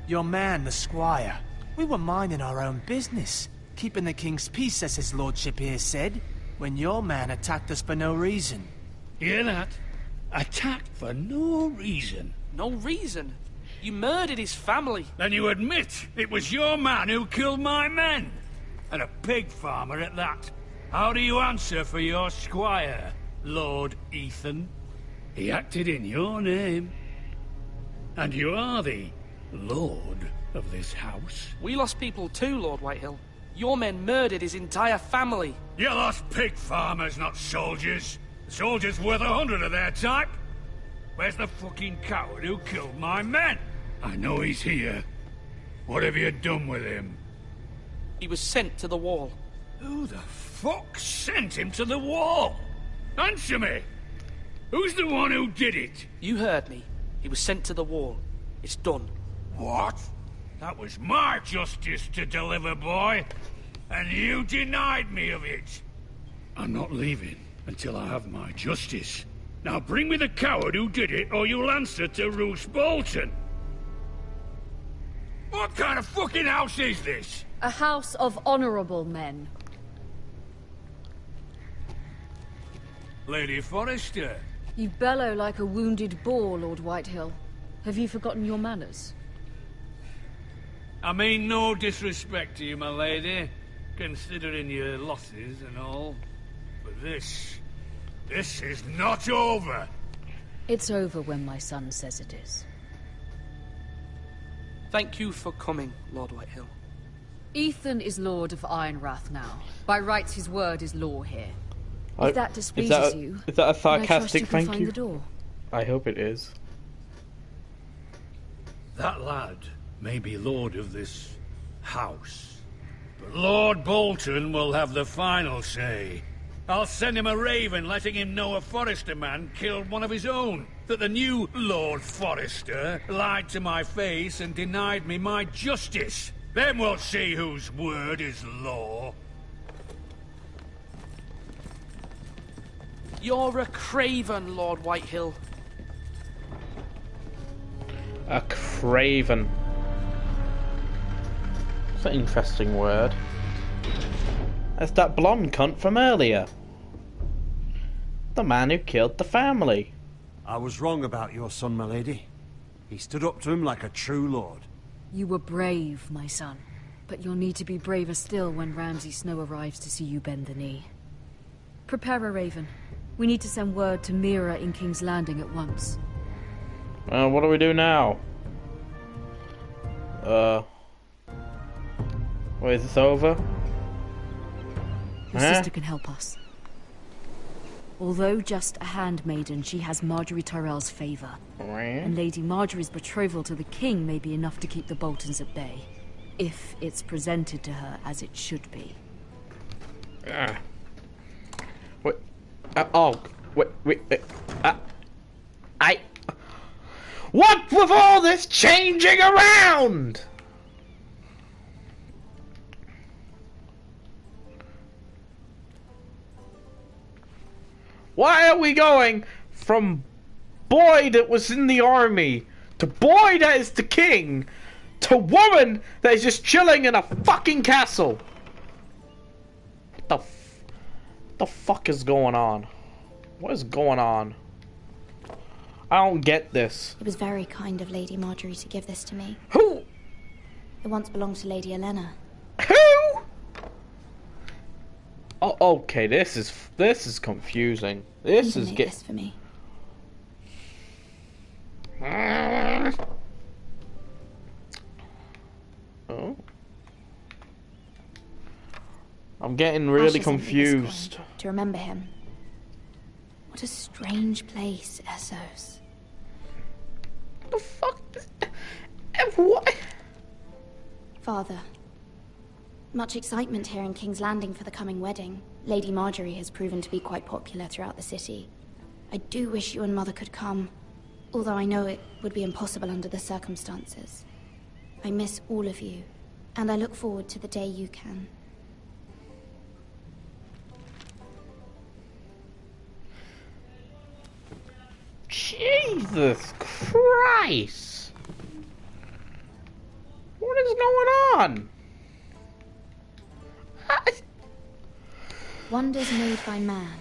Your man, the squire. We were minding our own business, keeping the king's peace, as his lordship here said, when your man attacked us for no reason. Hear that? Attacked for no reason. No reason? You murdered his family. Then you admit it was your man who killed my men. And a pig farmer at that. How do you answer for your squire, Lord Ethan? He acted in your name. And you are the lord of this house. We lost people too, Lord Whitehill. Your men murdered his entire family. You lost pig farmers, not soldiers. The soldiers worth 100 of their type. Where's the fucking coward who killed my men? I know he's here. What have you done with him? He was sent to the wall. Who the fuck sent him to the wall? Answer me! Who's the one who did it? You heard me. He was sent to the wall. It's done. What? That was my justice to deliver, boy. And you denied me of it. I'm not leaving until I have my justice. Now bring me the coward who did it, or you'll answer to Roose Bolton. What kind of fucking house is this? A house of honorable men. Lady Forrester. You bellow like a wounded boar, Lord Whitehill. Have you forgotten your manners? I mean no disrespect to you, my lady, considering your losses and all. But this is not over. It's over when my son says it is. Thank you for coming, Lord Whitehill. Ethan is Lord of Ironrath now. By rights, his word is law here. If that displeases you, is that a then I trust sarcastic you can thank find you? the door. I hope it is. That lad may be lord of this house, but Lord Bolton will have the final say. I'll send him a raven letting him know a Forrester man killed one of his own. That the new Lord Forrester lied to my face and denied me my justice. Then we'll see whose word is law. You're a craven, Lord Whitehill. A craven. That's an interesting word. That's that blonde cunt from earlier. The man who killed the family. I was wrong about your son, my lady. He stood up to him like a true lord. You were brave, my son. But you'll need to be braver still when Ramsay Snow arrives to see you bend the knee. Prepare a raven. We need to send word to Mira in King's Landing at once. What do we do now? Wait, is this over? Your sister can help us. Although just a handmaiden, she has Marjorie Tyrell's favour. And Lady Marjorie's betrothal to the king may be enough to keep the Boltons at bay. If it's presented to her as it should be. Wait. What with all this changing around? Why are we going from boy that was in the army to boy that is the king to woman that is just chilling in a fucking castle? What the fuck is going on? What is going on? I don't get this. It was very kind of Lady Marjorie to give this to me. Who? It once belonged to Lady Elena. Who? Oh, okay. This is confusing. This is get this for me. Oh. I'm getting really confused. To remember him. What a strange place, Essos. The fuck? What? Father, much excitement here in King's Landing for the coming wedding. Lady Marjorie has proven to be quite popular throughout the city. I do wish you and Mother could come, although I know it would be impossible under the circumstances. I miss all of you, and I look forward to the day you can. Jesus Christ! What is going on? Wonders Made by Man,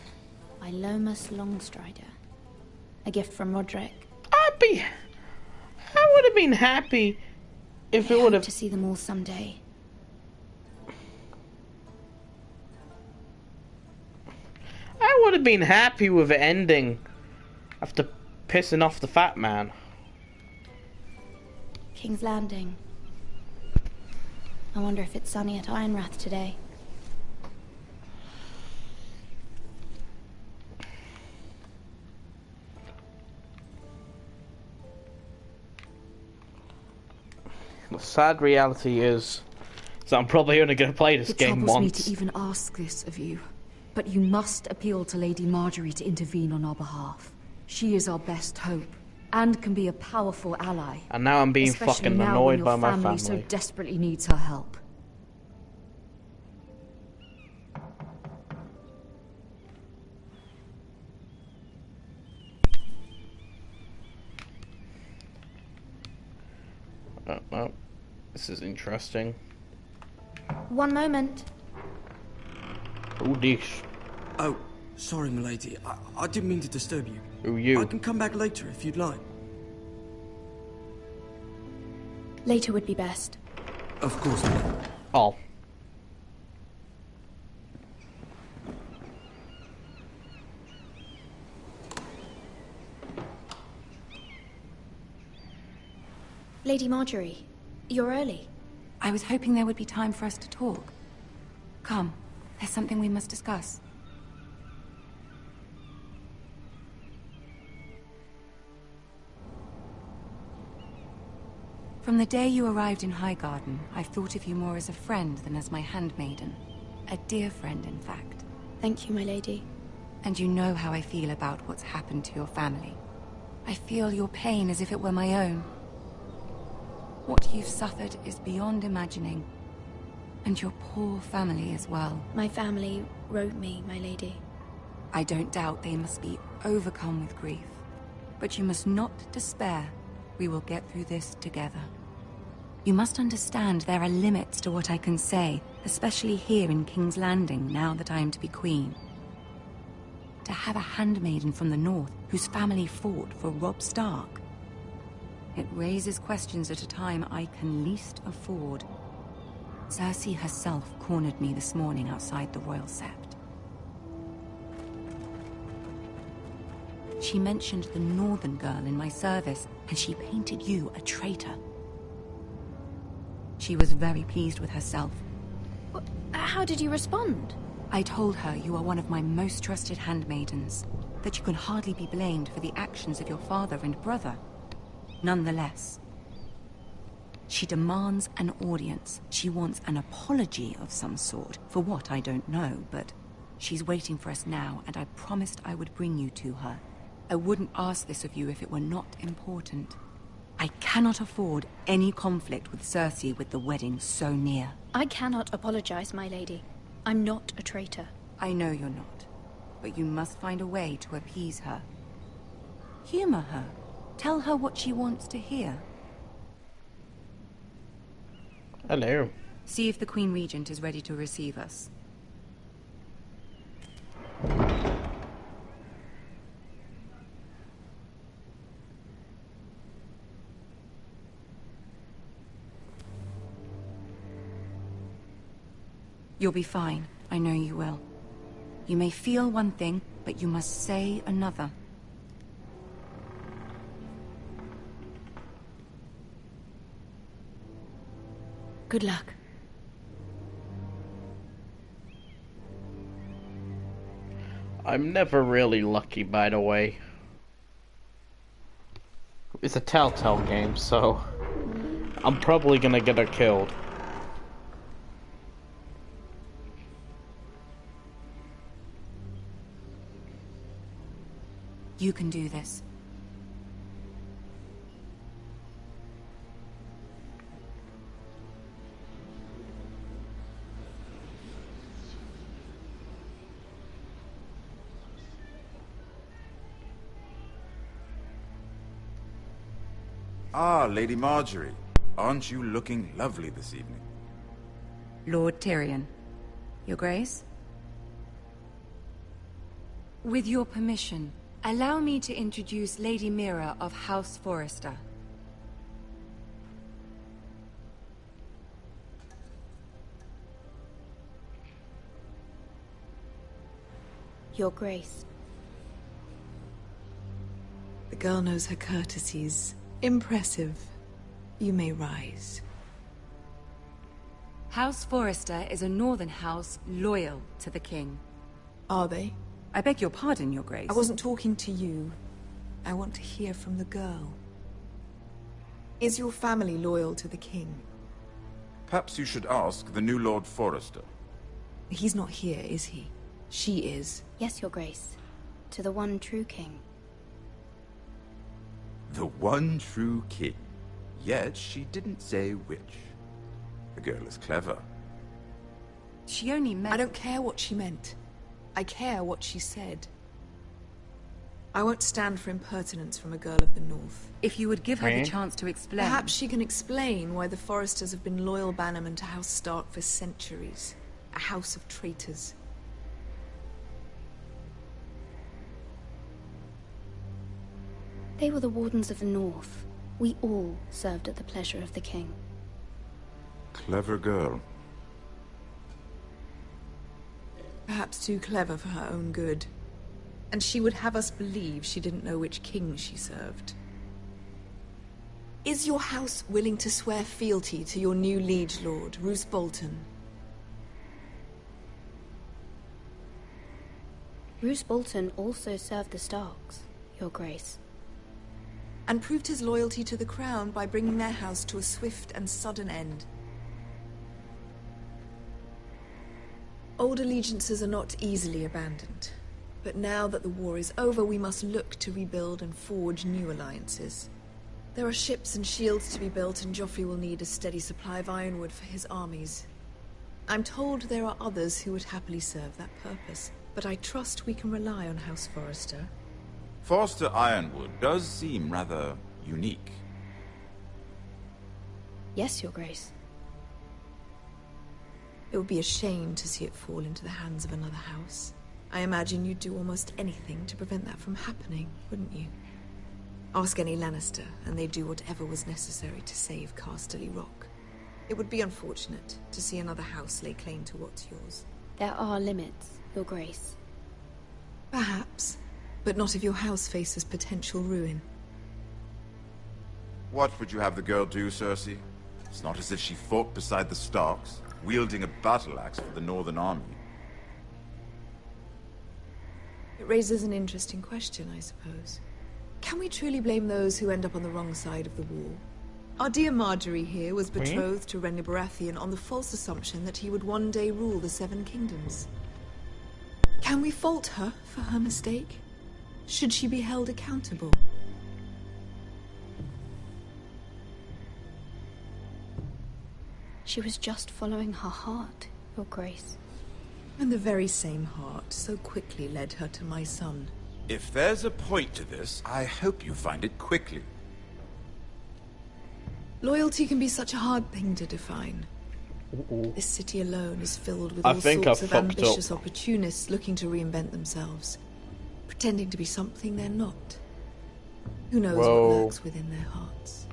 by Lomas Longstrider. A gift from Roderick. I would have been happy if it would have to see them all someday. I would have been happy with the ending after pissing off the fat man. King's Landing. I wonder if it's sunny at Ironrath today. The sad reality is that I'm probably only going to play this game It troubles me once. to even ask this of you, but you must appeal to Lady Marjorie to intervene on our behalf. She is our best hope, and can be a powerful ally. And now I'm being especially fucking now annoyed when by your my family so family. desperately needs her help. Oh, this is interesting. One moment. Oh, dish. Oh, sorry, milady. I didn't mean to disturb you. Who you? I can come back later if you'd like. Later would be best. Of course, milady. Oh. Lady Marjorie, you're early. I was hoping there would be time for us to talk. Come, there's something we must discuss. From the day you arrived in Highgarden, I've thought of you more as a friend than as my handmaiden. A dear friend, in fact. Thank you, my lady. And you know how I feel about what's happened to your family. I feel your pain as if it were my own. What you've suffered is beyond imagining. And your poor family as well. My family wrote me, my lady. I don't doubt they must be overcome with grief. But you must not despair. We will get through this together. You must understand there are limits to what I can say, especially here in King's Landing, now that I am to be queen. To have a handmaiden from the north whose family fought for Robb Stark. It raises questions at a time I can least afford. Cersei herself cornered me this morning outside the Royal Sept. She mentioned the northern girl in my service, and she painted you a traitor. She was very pleased with herself. How did you respond? I told her you are one of my most trusted handmaidens, that you can hardly be blamed for the actions of your father and brother. Nonetheless, she demands an audience. She wants an apology of some sort, for what I don't know, but she's waiting for us now, and I promised I would bring you to her. I wouldn't ask this of you if it were not important. I cannot afford any conflict with Cersei with the wedding so near. I cannot apologize, my lady. I'm not a traitor. I know you're not, but you must find a way to appease her. Humor her. Tell her what she wants to hear. Hello. See if the Queen Regent is ready to receive us. You'll be fine. I know you will. You may feel one thing, but you must say another. Good luck. I'm never really lucky, by the way. It's a Telltale game, so I'm probably gonna get her killed. You can do this. Ah, Lady Marjorie. Aren't you looking lovely this evening? Lord Tyrion. Your Grace? With your permission, allow me to introduce Lady Mira of House Forrester. Your Grace. The girl knows her courtesies. Impressive. You may rise. House Forrester is a northern house loyal to the king. Are they? I beg your pardon, Your Grace. I wasn't talking to you. I want to hear from the girl. Is your family loyal to the king? Perhaps you should ask the new Lord Forrester. He's not here, is he? She is. Yes, Your Grace. To the one true king. The one true king. Yet she didn't say which. The girl is clever. She only meant... I don't care what she meant. I care what she said. I won't stand for impertinence from a girl of the North. If you would give her the chance to explain... Perhaps she can explain why the Forresters have been loyal bannermen to House Stark for centuries. A house of traitors. They were the Wardens of the North. We all served at the pleasure of the king. Clever girl. Perhaps too clever for her own good. And she would have us believe she didn't know which king she served. Is your house willing to swear fealty to your new liege lord, Roose Bolton? Roose Bolton also served the Starks, Your Grace. And proved his loyalty to the crown by bringing their house to a swift and sudden end. Old allegiances are not easily abandoned. But now that the war is over, we must look to rebuild and forge new alliances. There are ships and shields to be built, and Joffrey will need a steady supply of ironwood for his armies. I'm told there are others who would happily serve that purpose, but I trust we can rely on House Forrester. Forrester Ironwood does seem rather unique. Yes, Your Grace. It would be a shame to see it fall into the hands of another house. I imagine you'd do almost anything to prevent that from happening, wouldn't you? Ask any Lannister, and they'd do whatever was necessary to save Casterly Rock. It would be unfortunate to see another house lay claim to what's yours. There are limits, Your Grace. Perhaps, but not if your house faces potential ruin. What would you have the girl do, Cersei? It's not as if she fought beside the Starks, wielding a battle axe for the Northern Army. It raises an interesting question, I suppose. Can we truly blame those who end up on the wrong side of the war? Our dear Marjorie here was betrothed to Renly Baratheon on the false assumption that he would one day rule the Seven Kingdoms. Can we fault her for her mistake? Should she be held accountable? She was just following her heart, Your Grace. And the very same heart so quickly led her to my son. If there's a point to this, I hope you find it quickly. Loyalty can be such a hard thing to define. This city alone is filled with I all think sorts I of fucked ambitious up. opportunists looking to reinvent themselves, pretending to be something they're not. Who knows what lurks within their hearts?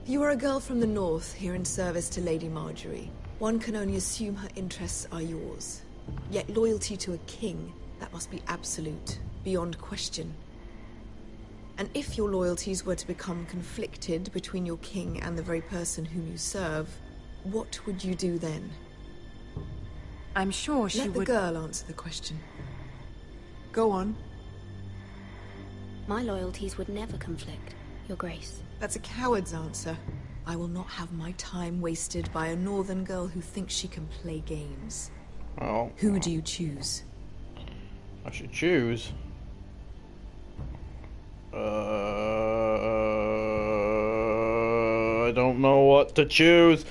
You are a girl from the north here in service to Lady Marjorie. One can only assume her interests are yours. Yet loyalty to a king, that must be absolute, beyond question. And if your loyalties were to become conflicted between your king and the very person whom you serve, what would you do then? I'm sure she would... Let the girl answer the question. Go on. My loyalties would never conflict, Your Grace. That's a coward's answer. I will not have my time wasted by a northern girl who thinks she can play games. Oh. Who do you choose? I should choose. I don't know what to choose.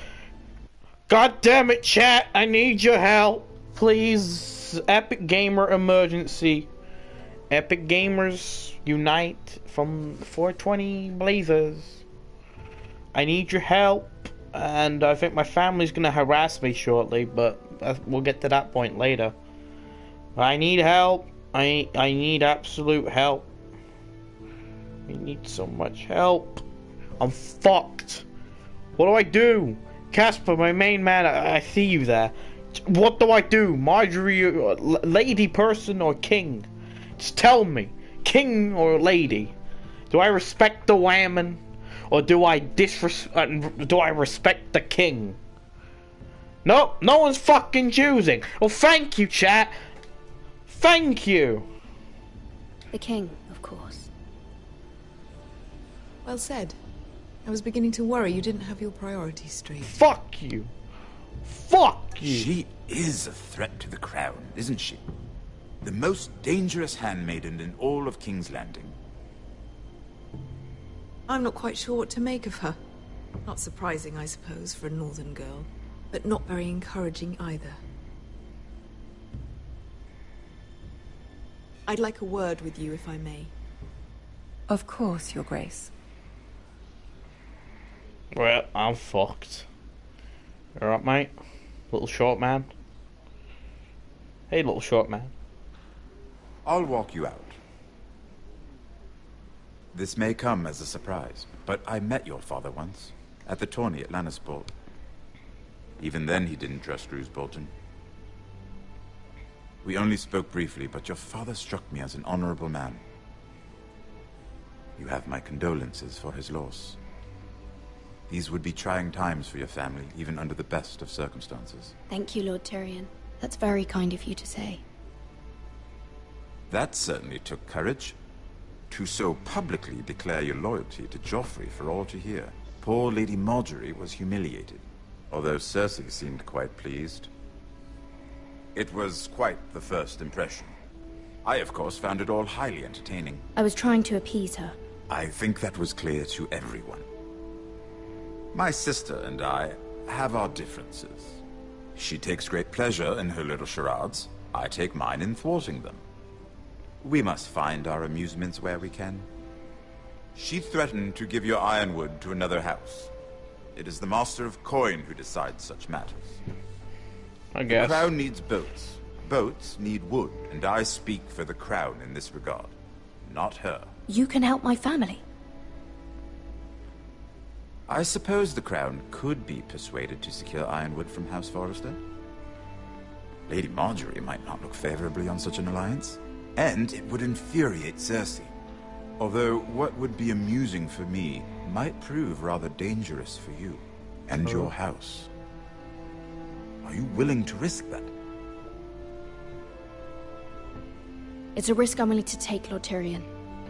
God damn it, chat! I need your help, please. Epic Gamer emergency. Epic Gamers unite from 420 Blazers. I need your help, and I think my family's gonna harass me shortly, but we'll get to that point later. I need help. I need absolute help. I need so much help. I'm fucked. What do I do? Casper, my main man, I see you there. What do I do? Marjorie, lady person or king? Just tell me. King or lady? Do I respect the woman? Or do I respect the king? Nope, no one's fucking choosing. Well, thank you, chat. Thank you. The king, of course. Well said. I was beginning to worry you didn't have your priorities straight. Fuck you. Fuck you. She is a threat to the crown, isn't she? The most dangerous handmaiden in all of King's Landing. I'm not quite sure what to make of her. Not surprising, I suppose, for a northern girl, but not very encouraging either. I'd like a word with you, if I may. Of course, Your Grace. Well, I'm fucked. Alright, mate? Little short man. Hey, little short man. I'll walk you out. This may come as a surprise, but I met your father once, at the tourney at Lannisport. Even then he didn't trust Roose Bolton. We only spoke briefly, but your father struck me as an honorable man. You have my condolences for his loss. These would be trying times for your family, even under the best of circumstances. Thank you, Lord Tyrion. That's very kind of you to say. That certainly took courage. To so publicly declare your loyalty to Joffrey for all to hear. Poor Lady Marjorie was humiliated, although Cersei seemed quite pleased. It was quite the first impression. I, of course, found it all highly entertaining. I was trying to appease her. I think that was clear to everyone. My sister and I have our differences. She takes great pleasure in her little charades. I take mine in thwarting them. We must find our amusements where we can. She threatened to give your ironwood to another house. It is the Master of Coin who decides such matters. I guess. The crown needs boats. Boats need wood, and I speak for the crown in this regard. Not her. You can help my family. I suppose the crown could be persuaded to secure ironwood from House Forrester. Lady Marjorie might not look favorably on such an alliance. And it would infuriate Cersei. Although what would be amusing for me might prove rather dangerous for you and your house. Are you willing to risk that? It's a risk I'm willing to take, Lord Tyrion.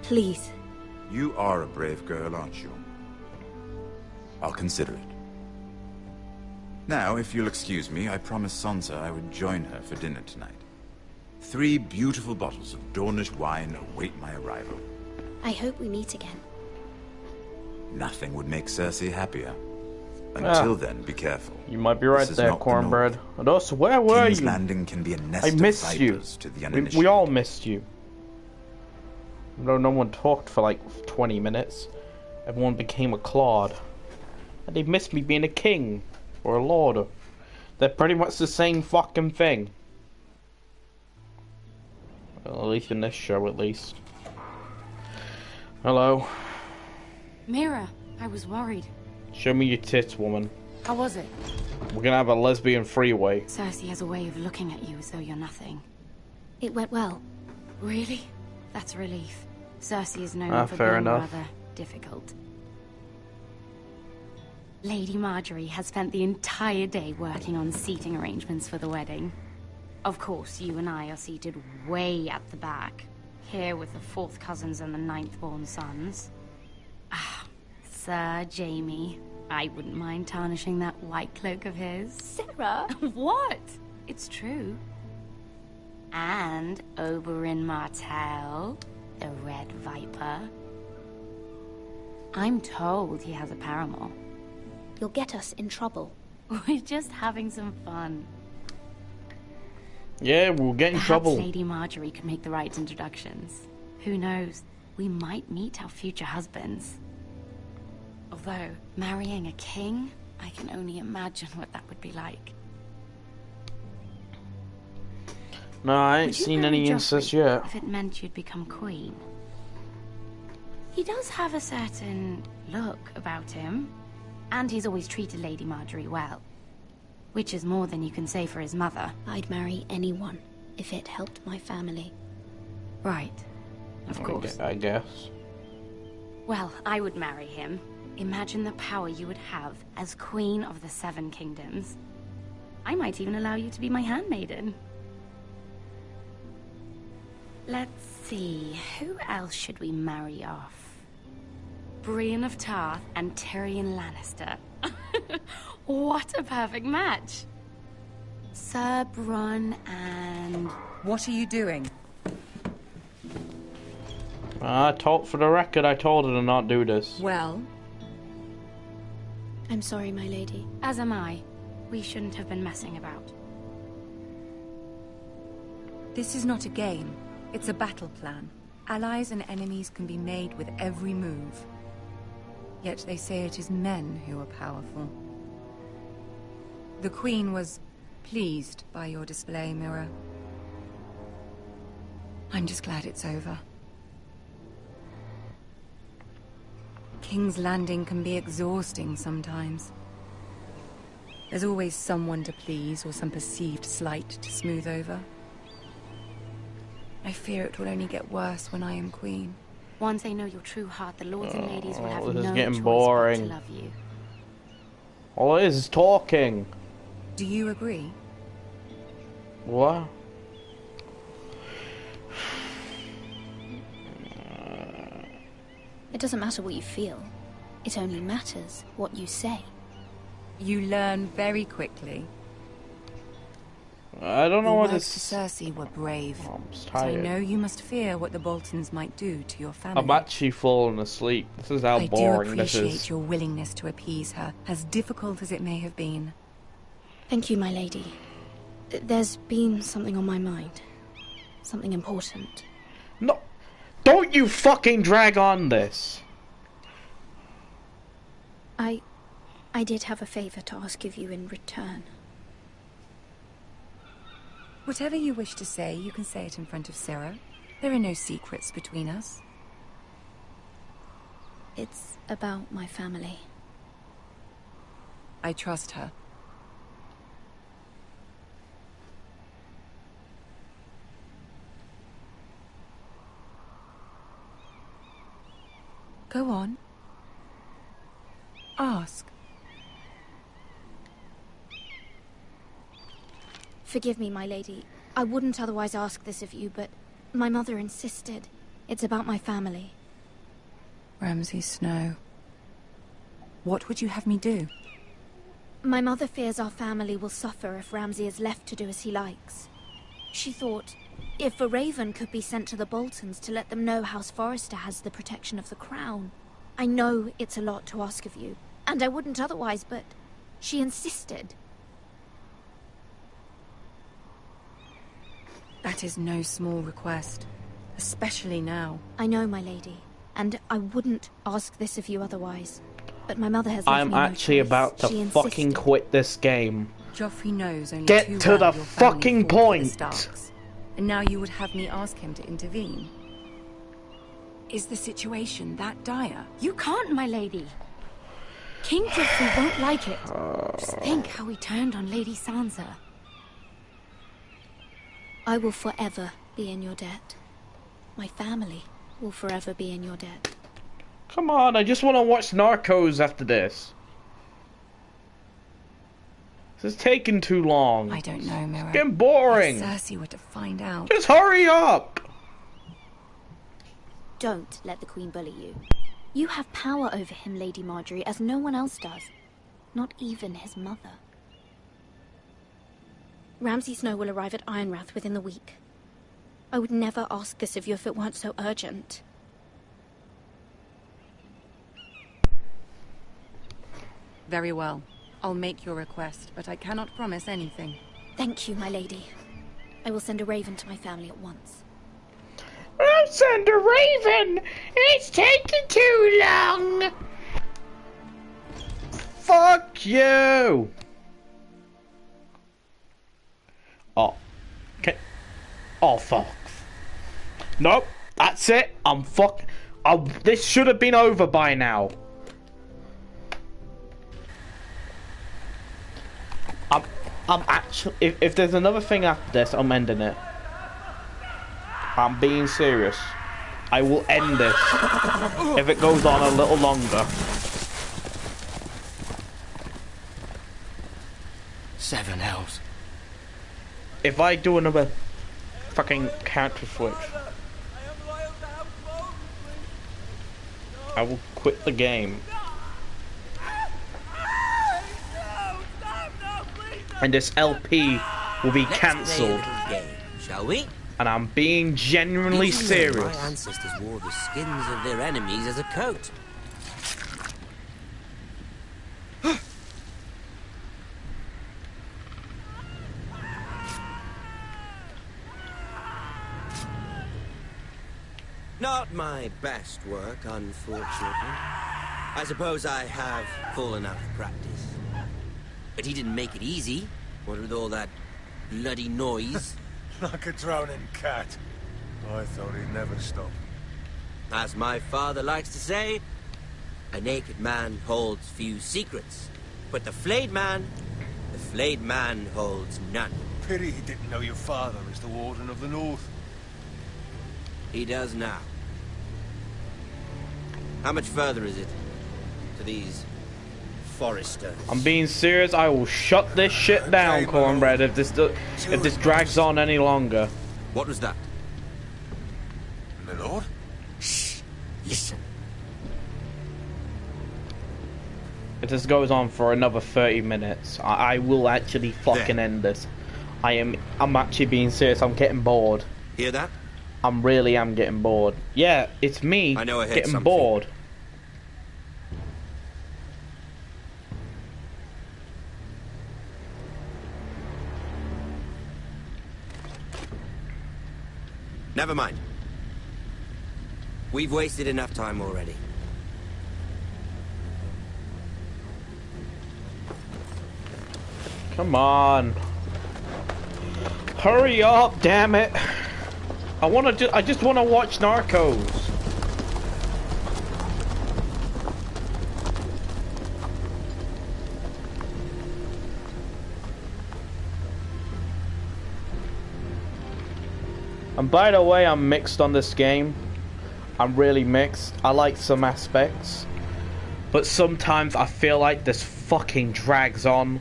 Please. You are a brave girl, aren't you? I'll consider it. Now, if you'll excuse me, I promised Sansa I would join her for dinner tonight. 3 beautiful bottles of Dornish wine await my arrival. I hope we meet again. Nothing would make Cersei happier. Until then, be careful. You might be right there, Cornbread. And also, where were King's you? Landing can be a nest I missed of you. vipers to the uninitiated. We all missed you. No one talked for like 20 minutes. Everyone became a clod. And they missed me being a king. Or a lord. They're pretty much the same fucking thing. Well, at least in this show, at least. Hello. Mira, I was worried. Show me your tits, woman. How was it? We're gonna have a lesbian freeway. Cersei has a way of looking at you as though you're nothing. It went well. Really? That's a relief. Cersei is known for fair being enough. rather difficult. Lady Marjorie has spent the entire day working on seating arrangements for the wedding. Of course, you and I are seated way at the back, here with the 4th cousins and the 9th-born sons. Ah, Sir Jaime. I wouldn't mind tarnishing that white cloak of his. Sarah! What? It's true. And Oberyn Martell, the Red Viper. I'm told he has a paramour. You'll get us in trouble. We're just having some fun. Yeah, we'll get in Perhaps trouble. Lady Marjorie could make the right introductions. Who knows? We might meet our future husbands. Although, marrying a king, I can only imagine what that would be like. No, I ain't Would you seen marry any Joffrey incest yet. if it meant you'd become queen? He does have a certain look about him, and he's always treated Lady Marjorie well. Which is more than you can say for his mother. I'd marry anyone if it helped my family. Right. Of course. I guess. Well, I would marry him. Imagine the power you would have as Queen of the Seven Kingdoms. I might even allow you to be my handmaiden. Let's see, who else should we marry off? Brienne of Tarth and Tyrion Lannister. What a perfect match! Sir Bronn and... What are you doing? For the record, I told her to not do this. Well? I'm sorry, my lady. As am I. We shouldn't have been messing about. This is not a game. It's a battle plan. Allies and enemies can be made with every move. Yet they say it is men who are powerful. The Queen was pleased by your display, Mira. I'm just glad it's over. King's Landing can be exhausting sometimes. There's always someone to please or some perceived slight to smooth over. I fear it will only get worse when I am queen. Once they know your true heart, the lords and ladies will have This no is getting choice boring. but to love you. All it is talking. Do you agree? What? It doesn't matter what you feel. It only matters what you say. You learn very quickly. I don't know Your what words this. to Cersei were brave. I'm just But I tired. know you must fear what the Boltons might do to your family. I'm actually falling asleep. This is how I boring do this appreciate is. your willingness to appease her, as difficult as it may have been. Thank you, my lady. There's been something on my mind. Something important. No, don't you fucking drag on this. I did have a favor to ask of you in return. Whatever you wish to say, you can say it in front of Sarah. There are no secrets between us. It's about my family. I trust her. Go on. Ask. Forgive me, my lady. I wouldn't otherwise ask this of you, but my mother insisted. It's about my family. Ramsay Snow. What would you have me do? My mother fears our family will suffer if Ramsay is left to do as he likes. She thought, if a raven could be sent to the Boltons to let them know House Forrester has the protection of the crown. I know it's a lot to ask of you, and I wouldn't otherwise, but she insisted. That is no small request, especially now. I know, my lady, and I wouldn't ask this of you otherwise. But my mother has left I'm me no actually choice. about to She fucking insisted. quit this game. Joffrey knows only Get too to well the your family fucking fought for the point. Starks. And now you would have me ask him to intervene. Is the situation that dire? You can't, my lady. King Joffrey won't like it. Just think how he turned on Lady Sansa. I will forever be in your debt. My family will forever be in your debt. Come on, I just want to watch Narcos after this. This is taking too long. I don't know, Mira. It's getting boring. If Cersei were to find out. Just hurry up. Don't let the Queen bully you. You have power over him, Lady Marjorie, as no one else does. Not even his mother. Ramsay Snow will arrive at Ironrath within the week. I would never ask this of you if it weren't so urgent. Very well. I'll make your request, but I cannot promise anything. Thank you, my lady. I will send a raven to my family at once. I'll send a raven! It's taking too long! Fuck you! Oh. Okay. Oh, fuck. Nope. That's it. I'm fuck. This should have been over by now. I'm actually... If there's another thing after this, I'm ending it. I'm being serious. I will end this if it goes on a little longer. 7 hells. If I do another fucking character switch, I will quit the game. And this LP will be cancelled. Shall we? And I'm being genuinely serious. My ancestors wore the skins of their enemies as a coat. Not my best work, unfortunately. I suppose I have fallen out of practice. But he didn't make it easy, what with all that bloody noise. Like a drowning cat. I thought he'd never stop. As my father likes to say, a naked man holds few secrets. But the flayed man holds none. Pity he didn't know your father is the Warden of the North. He does now. How much further is it to these Foresters? I'm being serious. I will shut this shit down, Cornbread, if this drags on any longer. What was that? My lord? Shh. Listen. If this goes on for another 30 minutes, I will actually fucking end this. I'm actually being serious. I'm getting bored. Hear that? I really am getting bored. Yeah, it's me I know I heard getting something. bored. Never mind. We've wasted enough time already. Come on. Hurry up, damn it. I just want to watch Narcos. And by the way, I'm mixed on this game. I'm really mixed. I like some aspects, but sometimes I feel like this fucking drags on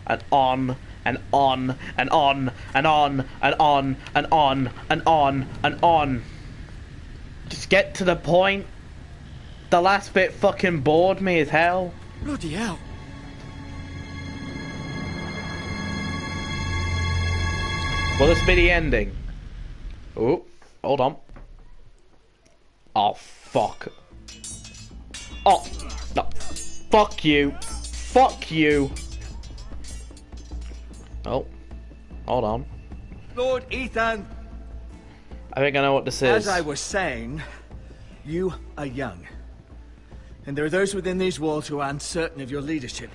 and on and on and on and on and on and on and on and on. Just get to the point. The last bit fucking bored me as hell. Bloody hell. Will this be the ending? Oh, hold on. Oh, fuck. Oh, no. Fuck you. Fuck you. Oh, hold on. Lord Ethan! I think I know what this is. As I was saying, you are young. And there are those within these walls who are uncertain of your leadership.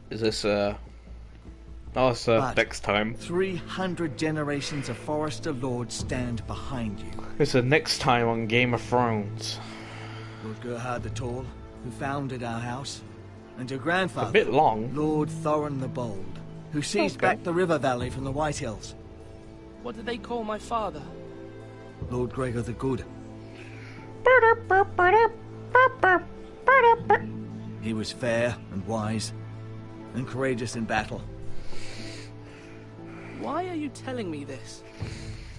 Is this, Oh, it's next time. 300 generations of Forester Lords stand behind you. It's the next time on Game of Thrones. Lord Gerhard the Tall, who founded our house, and your grandfather, a bit long. Lord Thorin the Bold, who seized back the river valley from the White Hills. What did they call my father? Lord Gregor the Good. He was fair and wise, and courageous in battle. Why are you telling me this?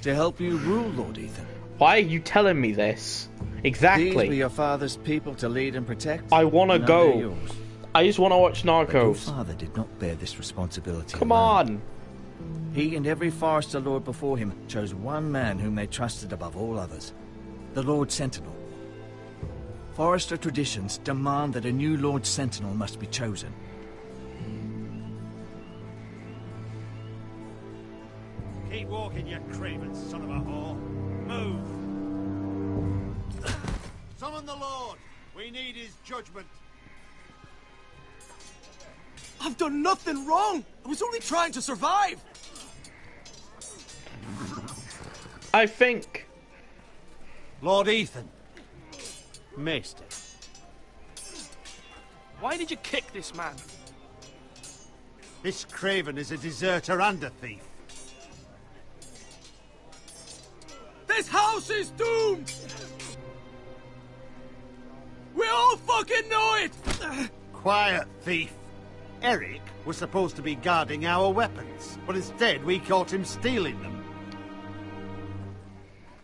To help you rule, Lord Ethan. Why are you telling me this? Exactly. These were your father's people to lead and protect. I want to Now go. they're yours. I just want to watch But your Narcos. father did not bear this responsibility Come alone. on. He and every Forester Lord before him chose one man whom they trusted above all others. The Lord Sentinel. Forrester traditions demand that a new Lord Sentinel must be chosen. Keep walking, you craven son of a whore. Move! Summon the Lord! We need his judgment. I've done nothing wrong! I was only trying to survive! I think... Lord Ethan. Maester. Why did you kick this man? This craven is a deserter and a thief. This house is doomed! We all fucking know it! Quiet, thief. Eric was supposed to be guarding our weapons, but instead we caught him stealing them.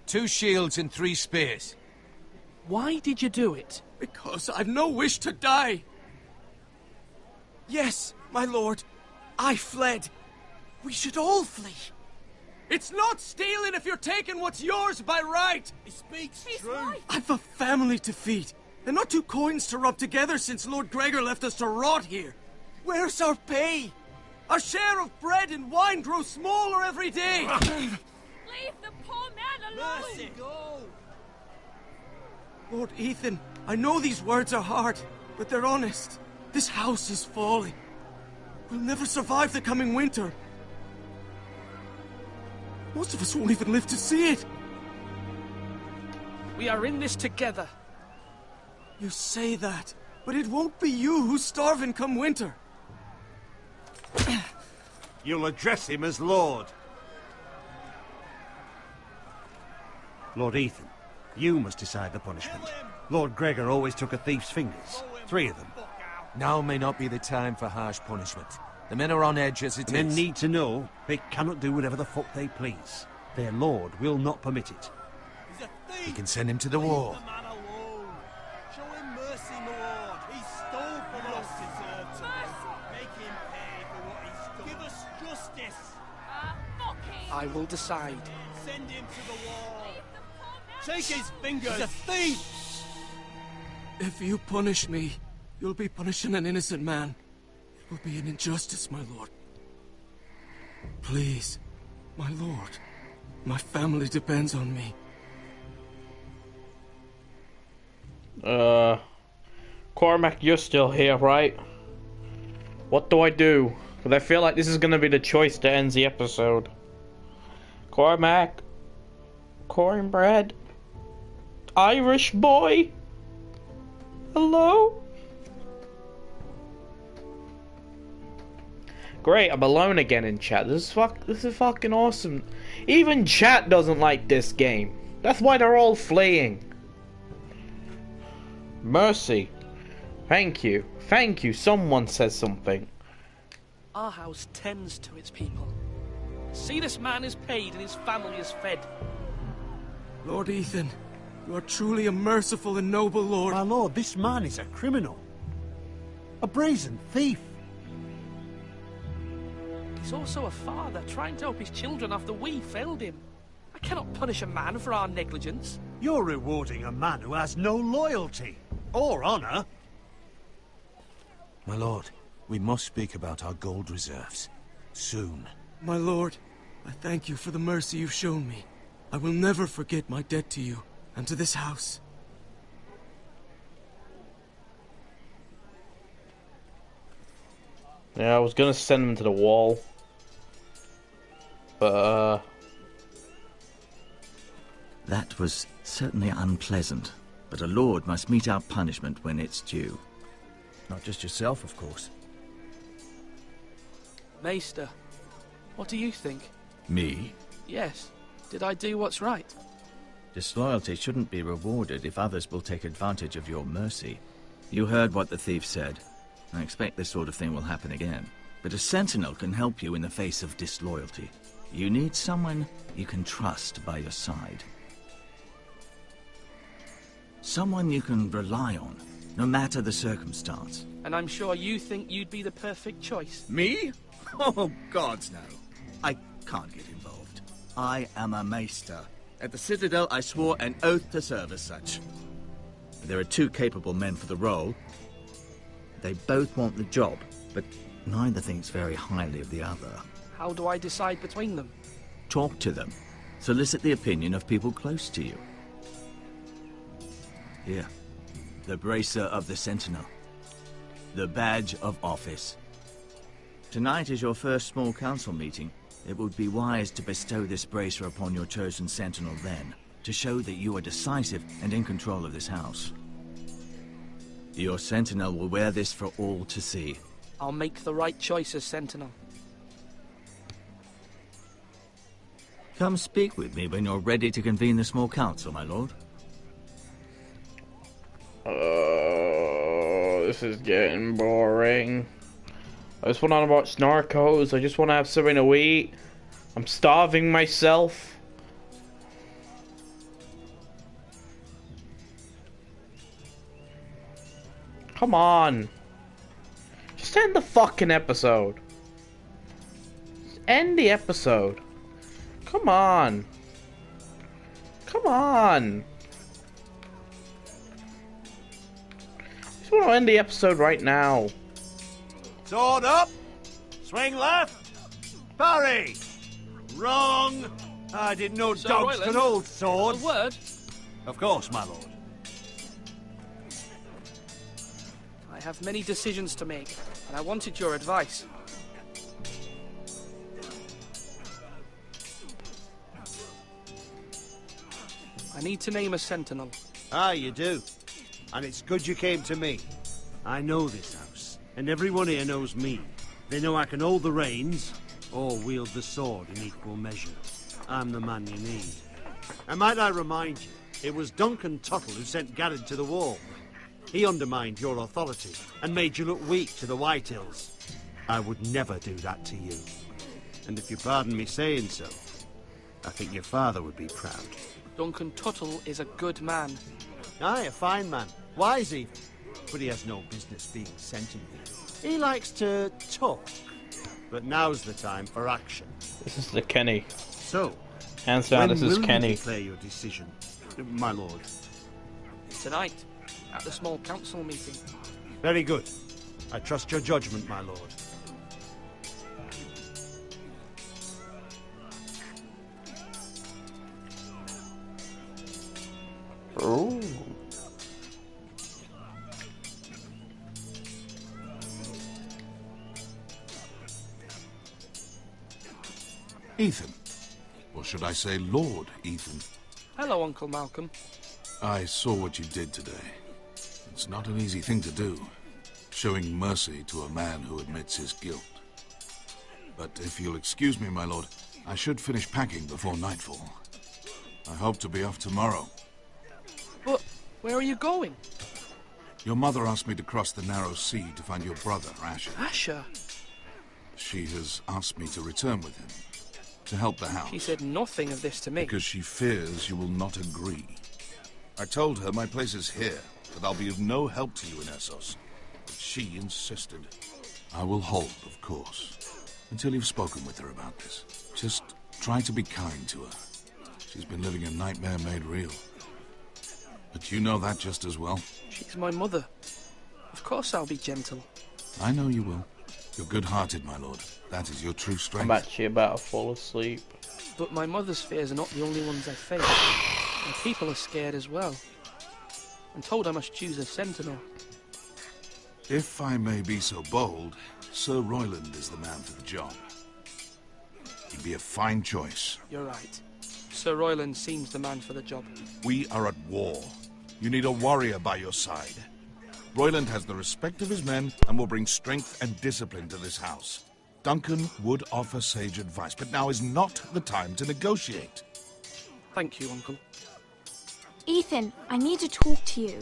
2 shields and 3 spears. Why did you do it? Because I've no wish to die. Yes, my lord. I fled. We should all flee. It's not stealing if you're taking what's yours by right. He speaks true. I've a family to feed, and not 2 coins to rub together since Lord Gregor left us to rot here. Where's our pay? Our share of bread and wine grows smaller every day. Leave the poor man alone! Mercy, go! Lord Ethan, I know these words are hard, but they're honest. This house is falling. We'll never survive the coming winter. Most of us won't even live to see it. We are in this together. You say that, but it won't be you who's starving come winter. You'll address him as Lord. Lord Ethan, you must decide the punishment. Lord Gregor always took a thief's fingers. 3 of them. Now may not be the time for harsh punishment. The men are on edge as it is. Men need to know they cannot do whatever the fuck they please. Their lord will not permit it. He's a thief! We can send him to the wall. Leave the man alone. Show him mercy, my lord. He stole from us. Deserved to make him pay for what he stole. Give us justice. I will decide. Send him to the wall. Take his fingers. He's a thief. If you punish me, you'll be punishing an innocent man. It will be an injustice, my lord. Please, my lord. My family depends on me. Cormac, you're still here, right? What do I do? Because I feel like this is going to be the choice that ends the episode. Cormac? Cornbread? Irish boy? Hello? Great, I'm alone again in chat. This is fucking awesome. Even chat doesn't like this game. That's why they're all fleeing. Mercy. Thank you. Thank you. Someone says something. Our house tends to its people. See, this man is paid and his family is fed. Lord Ethan, you are truly a merciful and noble lord. My lord, this man is a criminal. A brazen thief. He's also a father trying to help his children after we failed him. I cannot punish a man for our negligence. You're rewarding a man who has no loyalty or honor. My lord, we must speak about our gold reserves. Soon. My lord, I thank you for the mercy you've shown me. I will never forget my debt to you and to this house. Yeah, I was gonna send him to the wall. But, That was certainly unpleasant, but a lord must meet our punishment when it's due. Not just yourself, of course. Maester, what do you think? Me? Yes. Did I do what's right? Disloyalty shouldn't be rewarded if others will take advantage of your mercy. You heard what the thief said. I expect this sort of thing will happen again. But a sentinel can help you in the face of disloyalty. You need someone you can trust by your side. Someone you can rely on, no matter the circumstance. And I'm sure you think you'd be the perfect choice. Me? Oh, gods no. I can't get involved. I am a maester. At the Citadel, I swore an oath to serve as such. There are two capable men for the role. They both want the job, but neither thinks very highly of the other. How do I decide between them? Talk to them. Solicit the opinion of people close to you. Here. The Bracer of the Sentinel. The Badge of Office. Tonight is your first small council meeting. It would be wise to bestow this bracer upon your chosen sentinel then, to show that you are decisive and in control of this house. Your sentinel will wear this for all to see. I'll make the right choice as sentinel. Come speak with me when you're ready to convene the small council, my lord. This is getting boring. I just want to watch Narcos. I just want to have something to eat. I'm starving myself. Come on. Just end the fucking episode. Just end the episode. Come on. Come on. I just want to end the episode right now. Sword up! Swing left! Parry! Wrong! I didn't know Sir dogs Royland, could hold swords. A word? Of course, my lord. I have many decisions to make, and I wanted your advice. I need to name a sentinel. Ah, you do. And it's good you came to me. I know this house, and everyone here knows me. They know I can hold the reins, or wield the sword in equal measure. I'm the man you need. And might I remind you, it was Duncan Tuttle who sent Garrett to the wall. He undermined your authority, and made you look weak to the Whitehills. I would never do that to you. And if you pardon me saying so, I think your father would be proud. Duncan Tuttle is a good man. Aye, a fine man. Wise even. But he has no business being sent in here. He likes to talk. But now's the time for action. This is the Kenny. So, hands down, this is Kenny. When will you declare your decision, my lord? Tonight, at the small council meeting. Very good. I trust your judgment, my lord. Ooh. Ethan. Or should I say Lord Ethan? Hello, Uncle Malcolm. I saw what you did today. It's not an easy thing to do, showing mercy to a man who admits his guilt. But if you'll excuse me, my lord, I should finish packing before nightfall. I hope to be off tomorrow. But where are you going? Your mother asked me to cross the narrow sea to find your brother, Asher. Asher? She has asked me to return with him, to help the house. She said nothing of this to me. Because she fears you will not agree. I told her my place is here, that I'll be of no help to you in Essos. But she insisted. I will hold, of course, until you've spoken with her about this. Just try to be kind to her. She's been living a nightmare made real. But you know that just as well. She's my mother. Of course I'll be gentle. I know you will. You're good-hearted, my lord. That is your true strength. I'm actually about to fall asleep. But my mother's fears are not the only ones I face. And people are scared as well. I'm told I must choose a sentinel. If I may be so bold, Sir Royland is the man for the job. He'd be a fine choice. You're right. Sir Royland seems the man for the job. We are at war. You need a warrior by your side. Royland has the respect of his men and will bring strength and discipline to this house. Duncan would offer sage advice, but now is not the time to negotiate. Thank you, Uncle. Ethan, I need to talk to you.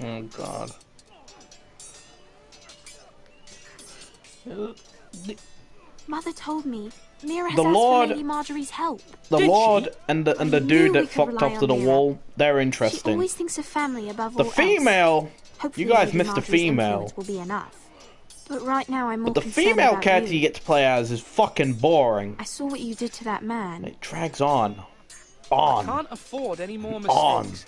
Oh, God. Mother told me Mira has The asked Lord- for Lady Marjorie's help. The Did Lord she? and the I dude knew we that could fucked rely off to on the Mira. wall, they're She interesting. always thinks of family above The all else. female, Hopefully you guys Lady missed the Marjorie's female. influence will be enough. But right now I'm more But the concerned female about character you. you get to play as is fucking boring. I saw what you did to that man. It drags on. On. I can't afford any more On. mistakes.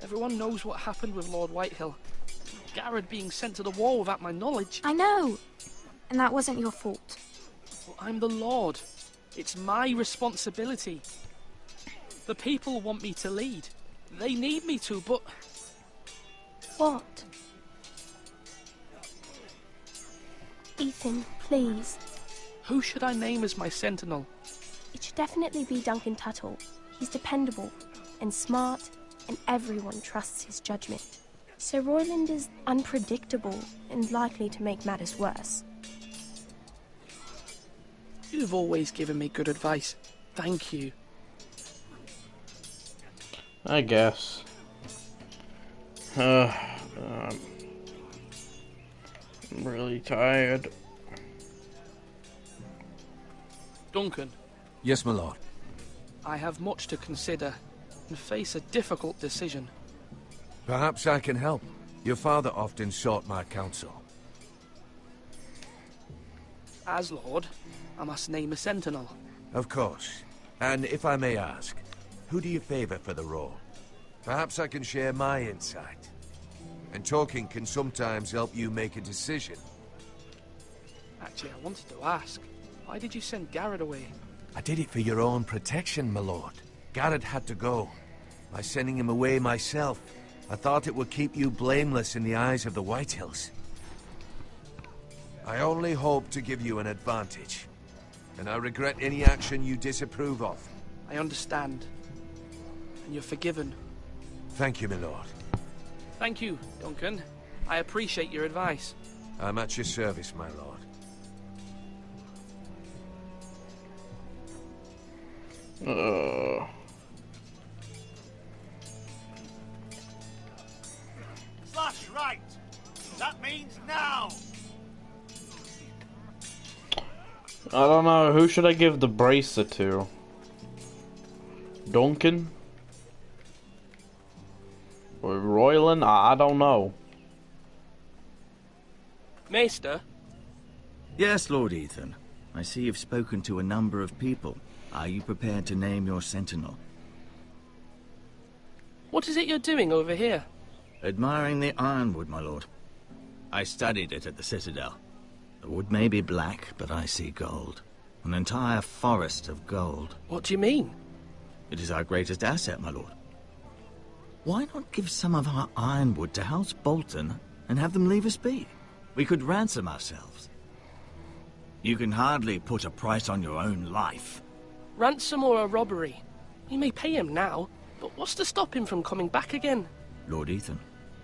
Everyone knows what happened with Lord Whitehill. Garrett being sent to the war without my knowledge. I know. And that wasn't your fault. Well, I'm the Lord. It's my responsibility. The people want me to lead. They need me to, but... What? Ethan, please. Who should I name as my sentinel? It should definitely be Duncan Tuttle. He's dependable and smart, and everyone trusts his judgment. Sir Royland is unpredictable and likely to make matters worse. You've always given me good advice. Thank you. I guess. I'm really tired. Duncan. Yes, my lord. I have much to consider and face a difficult decision. Perhaps I can help. Your father often sought my counsel. As Lord, I must name a sentinel. Of course. And if I may ask, who do you favor for the role? Perhaps I can share my insight. And talking can sometimes help you make a decision. Actually, I wanted to ask, why did you send Garrett away? I did it for your own protection, my lord. Garrett had to go. By sending him away myself, I thought it would keep you blameless in the eyes of the Whitehills. I only hope to give you an advantage, and I regret any action you disapprove of. I understand. And you're forgiven. Thank you, my lord. Thank you, Duncan. I appreciate your advice. I'm at your service, my lord. Slash right. That means now. I don't know, who should I give the bracelet to? Duncan? Or Royland? I don't know. Maester? Yes, Lord Ethan. I see you've spoken to a number of people. Are you prepared to name your sentinel? What is it you're doing over here? Admiring the ironwood, my lord. I studied it at the Citadel. The wood may be black, but I see gold. An entire forest of gold. What do you mean? It is our greatest asset, my lord. Why not give some of our ironwood to House Bolton and have them leave us be? We could ransom ourselves. You can hardly put a price on your own life. Ransom or a robbery? You may pay him now, but what's to stop him from coming back again? Lord Ethan,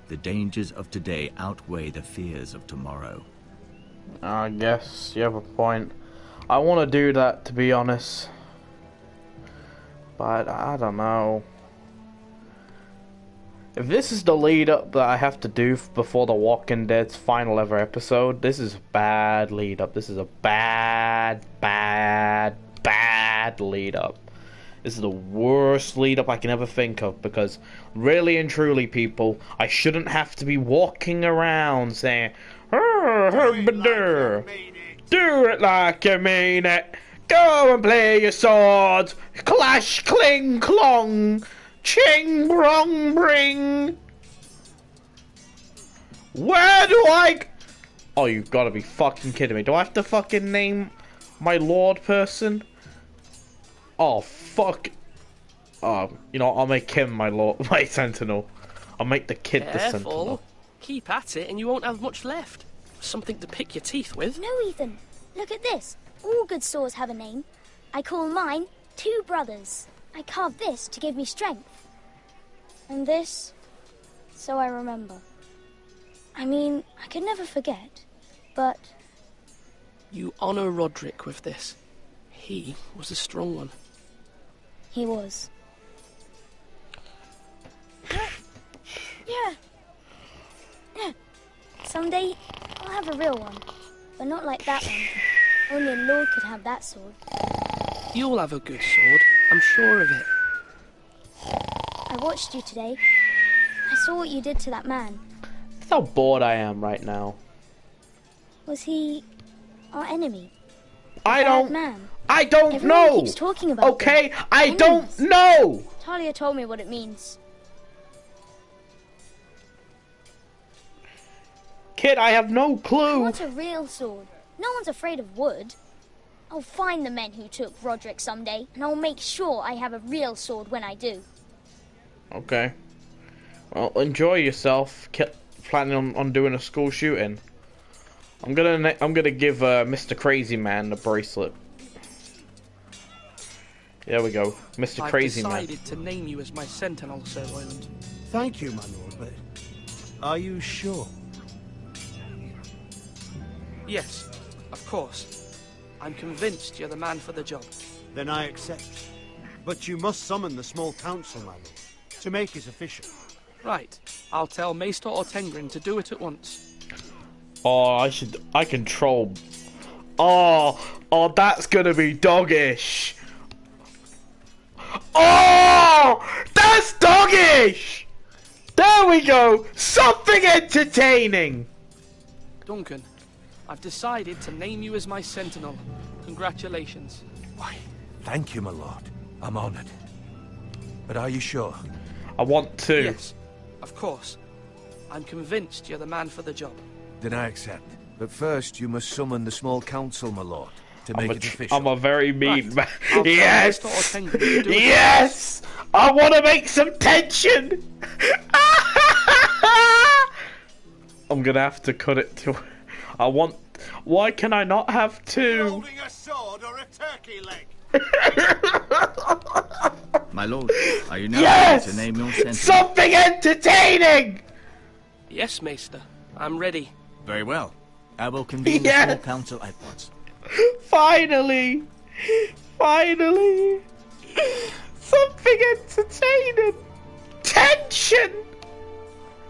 the dangers of today outweigh the fears of tomorrow. I guess you have a point. I want to do that, to be honest. But I don't know. If this is the lead up that I have to do before The Walking Dead's final ever episode, this is a bad lead up. This is a bad lead up. This is the worst lead up I can ever think of, because really and truly, people, I shouldn't have to be walking around saying, do it like you mean it. Go and play your swords. Clash, cling, clong. Ching, brong, bring. Where do I... Oh, you've got to be fucking kidding me. Do I have to fucking name my lord person? Oh, fuck. You know, I'll make him my lord, my sentinel. I'll make the kid the sentinel. Keep at it and you won't have much left. Something to pick your teeth with. No, Ethan. Look at this. All good swords have a name. I call mine Two Brothers. I carved this to give me strength. And this, so I remember. I mean, I could never forget, but... You honor Roderick with this. He was a strong one. He was. Yeah. Someday, I'll have a real one. But not like that one. Only a lord could have that sword. You'll have a good sword. I'm sure of it. I watched you today. I saw what you did to that man. That's how bored I am right now. Was he our enemy? I don't Man. I don't Everyone know. keeps talking about Okay, them. I don't know. Talia told me what it means. Kid, I have no I clue. want a real sword. No one's afraid of wood. I'll find the men who took Roderick someday, and I'll make sure I have a real sword when I do. Okay. Well, enjoy yourself. Planning on doing a school shooting. I'm gonna give Mr. Crazy Man the bracelet. There we go, Mr. Crazy Man. I've decided to name you as my sentinel, Sir Royland. Thank you, my lord, but are you sure? Yes, of course. I'm convinced you're the man for the job. Then I accept. But you must summon the small council, my lord, to make it official. Right. I'll tell Maester Ortengrin to do it at once. Oh, I control. Oh, that's gonna be doggish. Oh, that's doggish. There we go. Something entertaining. Duncan, I've decided to name you as my sentinel. Congratulations. Why, thank you, my lord. I'm honored. But are you sure? I want to. Yes, of course. I'm convinced you're the man for the job. Then I accept. But first, you must summon the small council, my lord, to make it official. I'm a very mean man. I'll tell Yes! Maester Ortengrin to do it. Yes! I want to make some tension! I'm gonna have to cut it to... I want... Why can I not have two? Holding a sword or a turkey leg? My lord, are you now Yes! ready to name your sentinel? Something entertaining! Yes, Maester. I'm ready. Very well. I will convene Yes! the small council at once. Finally! Finally! Something entertaining! Tension!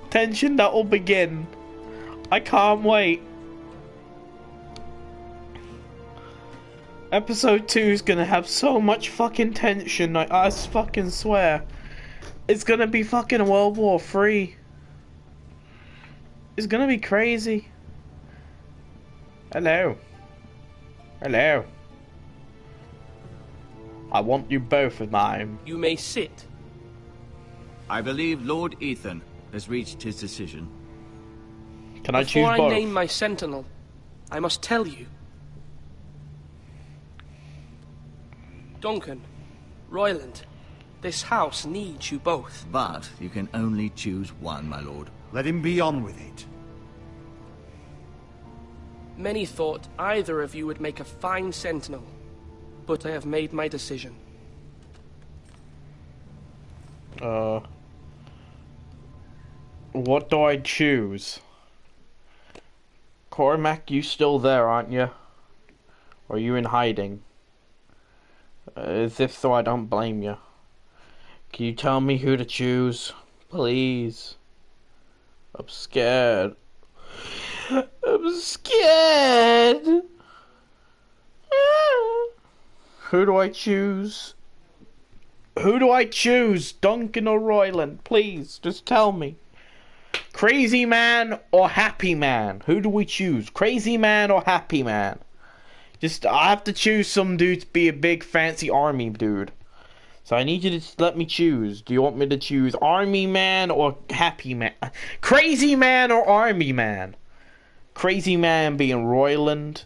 Tension that will begin. I can't wait. Episode 2 is gonna have so much fucking tension, I fucking swear. It's gonna be fucking World War III. It's gonna be crazy. Hello. Hello. I want you both of mine. You may sit. I believe Lord Ethan has reached his decision. Can I choose Before both? I name my sentinel, I must tell you. Duncan, Royland, this house needs you both. But you can only choose one, my lord. Let him be on with it. Many thought either of you would make a fine sentinel, but I have made my decision. What do I choose? Cormac, you still there, aren't you? Or are you in hiding? As if so, I don't blame you. Can you tell me who to choose? Please. I'm scared. I'm scared. Who do I choose? Who do I choose? Duncan or Royland? Please, just tell me. Crazy Man or Happy Man? Who do we choose? Crazy Man or Happy Man? I have to choose some dude to be a big fancy army dude. So I need you to let me choose. Do you want me to choose Army Man or Happy Man? Crazy Man or Army Man? Crazy Man being Royland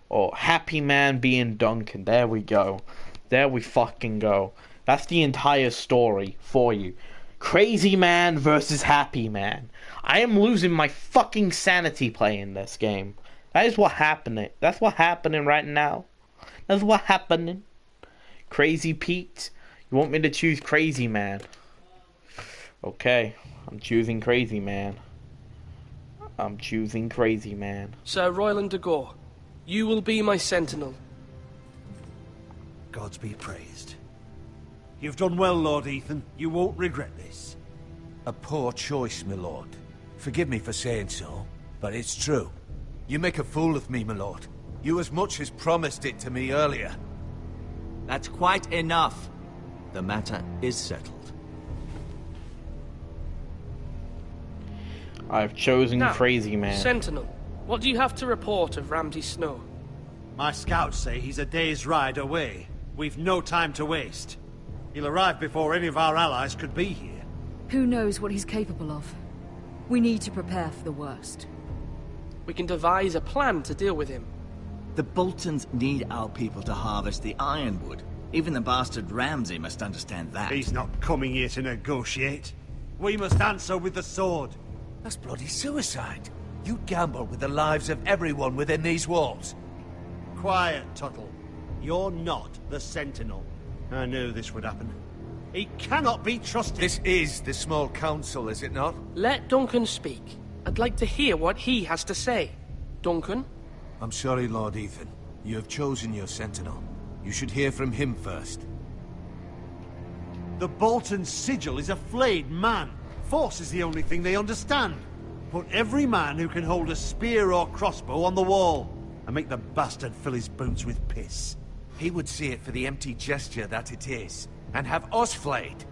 or Happy Man being Duncan. There we go. There we fucking go. That's the entire story for you. Crazy Man versus Happy Man. I am losing my fucking sanity playing this game. That is what happening. That's what happening right now. That's what happening. Crazy Pete. You want me to choose Crazy Man? Okay. I'm choosing Crazy Man. I'm choosing Crazy Man. Sir Royland de Gore, you will be my sentinel. Gods be praised. You've done well, Lord Ethan. You won't regret this. A poor choice, my lord. Forgive me for saying so, but it's true. You make a fool of me, my lord. You as much as promised it to me earlier. That's quite enough. The matter is settled. I've chosen Now, Crazy Man. Sentinel, what do you have to report of Ramsay Snow? My scouts say he's a day's ride away. We've no time to waste. He'll arrive before any of our allies could be here. Who knows what he's capable of? We need to prepare for the worst. We can devise a plan to deal with him. The Boltons need our people to harvest the ironwood. Even the bastard Ramsay must understand that. He's not coming here to negotiate. We must answer with the sword. That's bloody suicide. You gamble with the lives of everyone within these walls. Quiet, Tuttle. You're not the Sentinel. I knew this would happen. He cannot be trusted. This is the small council, is it not? Let Duncan speak. I'd like to hear what he has to say. Duncan? I'm sorry, Lord Ethan. You have chosen your Sentinel. You should hear from him first. The Bolton sigil is a flayed man. Force is the only thing they understand. Put every man who can hold a spear or crossbow on the wall, and make the bastard fill his boots with piss. He would see it for the empty gesture that it is, and have us flayed.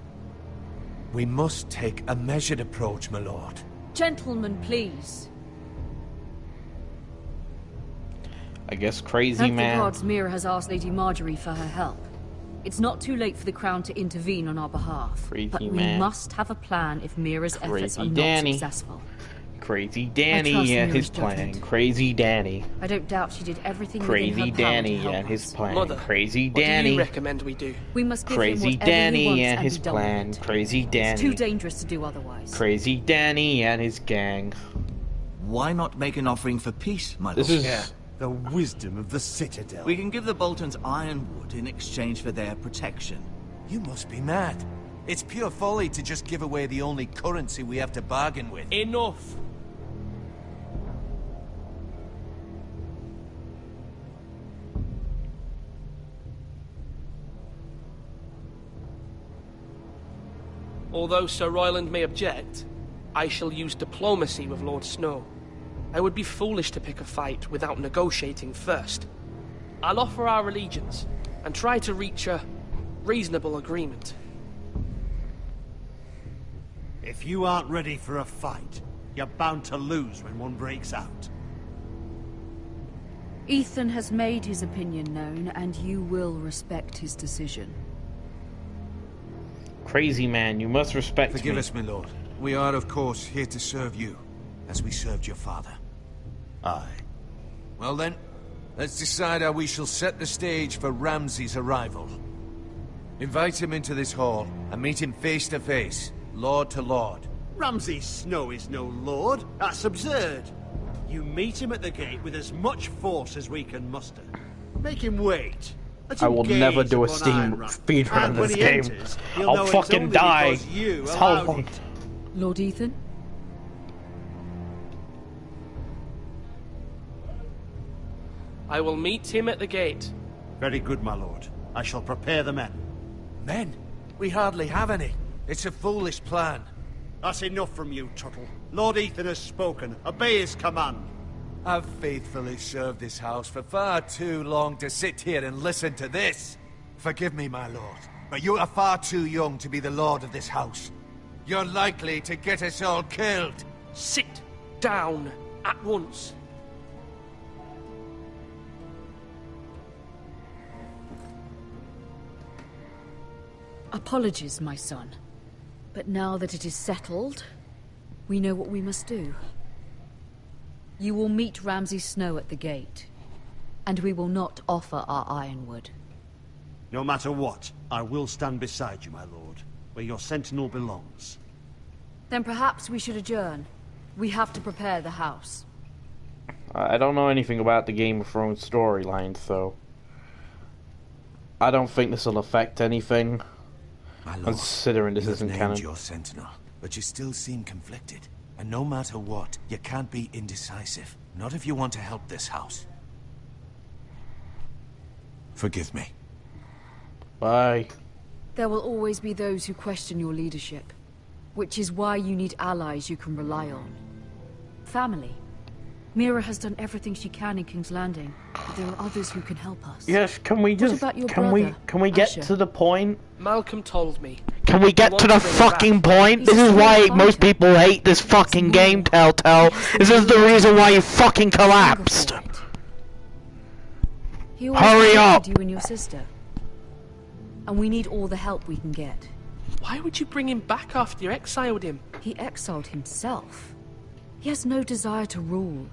We must take a measured approach, my lord. Gentlemen, please. I guess crazy Thank man. the gods Mira has asked Lady Marjorie for her help. It's not too late for the Crown to intervene on our behalf. Crazy but we man. must have a plan if Mira's efforts are Danny. not successful. Crazy I Danny trust and Mira's his plan. judgment. Crazy Danny. I don't doubt she did everything Crazy within her power Danny to help and his us. plan. Mother, Crazy what do Danny. you recommend we do? We must give him Crazy whatever he Danny wants and and his be done with plan. it. Crazy It's Danny. too dangerous to do otherwise. Crazy Danny and his gang. Why not make an offering for peace, my lord? This is the wisdom of the Citadel. We can give the Boltons ironwood in exchange for their protection. You must be mad. It's pure folly to just give away the only currency we have to bargain with. Enough. Although Sir Royland may object, I shall use diplomacy with Lord Snow. I would be foolish to pick a fight without negotiating first. I'll offer our allegiance and try to reach a reasonable agreement. If you aren't ready for a fight, you're bound to lose when one breaks out. Ethan has made his opinion known, and you will respect his decision. crazy man. You must respect me. Forgive us, my lord. We are, of course, here to serve you, as we served your father. Aye. Well then, let's decide how we shall set the stage for Ramsay's arrival. Invite him into this hall, and meet him face to face, lord to lord. Ramsay Snow is no lord. That's absurd. You meet him at the gate with as much force as we can muster. Make him wait. Let I him will gaze never do a upon Steam Ironrath. speedrun And of when this he game. enters, he'll know I'll it's fucking only die. because you It's allowed how- it. Lord Ethan? I will meet him at the gate. Very good, my lord. I shall prepare the men. Men? We hardly have any. It's a foolish plan. That's enough from you, Tuttle. Lord Ethan has spoken. Obey his command. I've faithfully served this house for far too long to sit here and listen to this. Forgive me, my lord, but you are far too young to be the lord of this house. You're likely to get us all killed. Sit down at once. Apologies, my son. But now that it is settled, we know what we must do. You will meet Ramsay Snow at the gate, and we will not offer our ironwood. No matter what, I will stand beside you, my lord, where your sentinel belongs. Then perhaps we should adjourn. We have to prepare the house. I don't know anything about the Game of Thrones storyline, so I don't think this will affect anything. My lord, Considering this you isn't have canon. named your sentinel, but you still seem conflicted. And no matter what, you can't be indecisive. Not if you want to help this house. Forgive me. Bye. There will always be those who question your leadership, which is why you need allies you can rely on. Family. Mira has done everything she can in King's Landing, but there are others who can help us. Yes, can we just about your can we brother, get Asher? to the point? Malcolm told me. Can we get to the fucking point? This is why most people hate this fucking game, Telltale. This is the reason why you fucking collapsed. He always Hurry up! protected you and your sister. And we need all the help we can get. Why would you bring him back after you exiled him? He exiled himself. He has no desire to rule.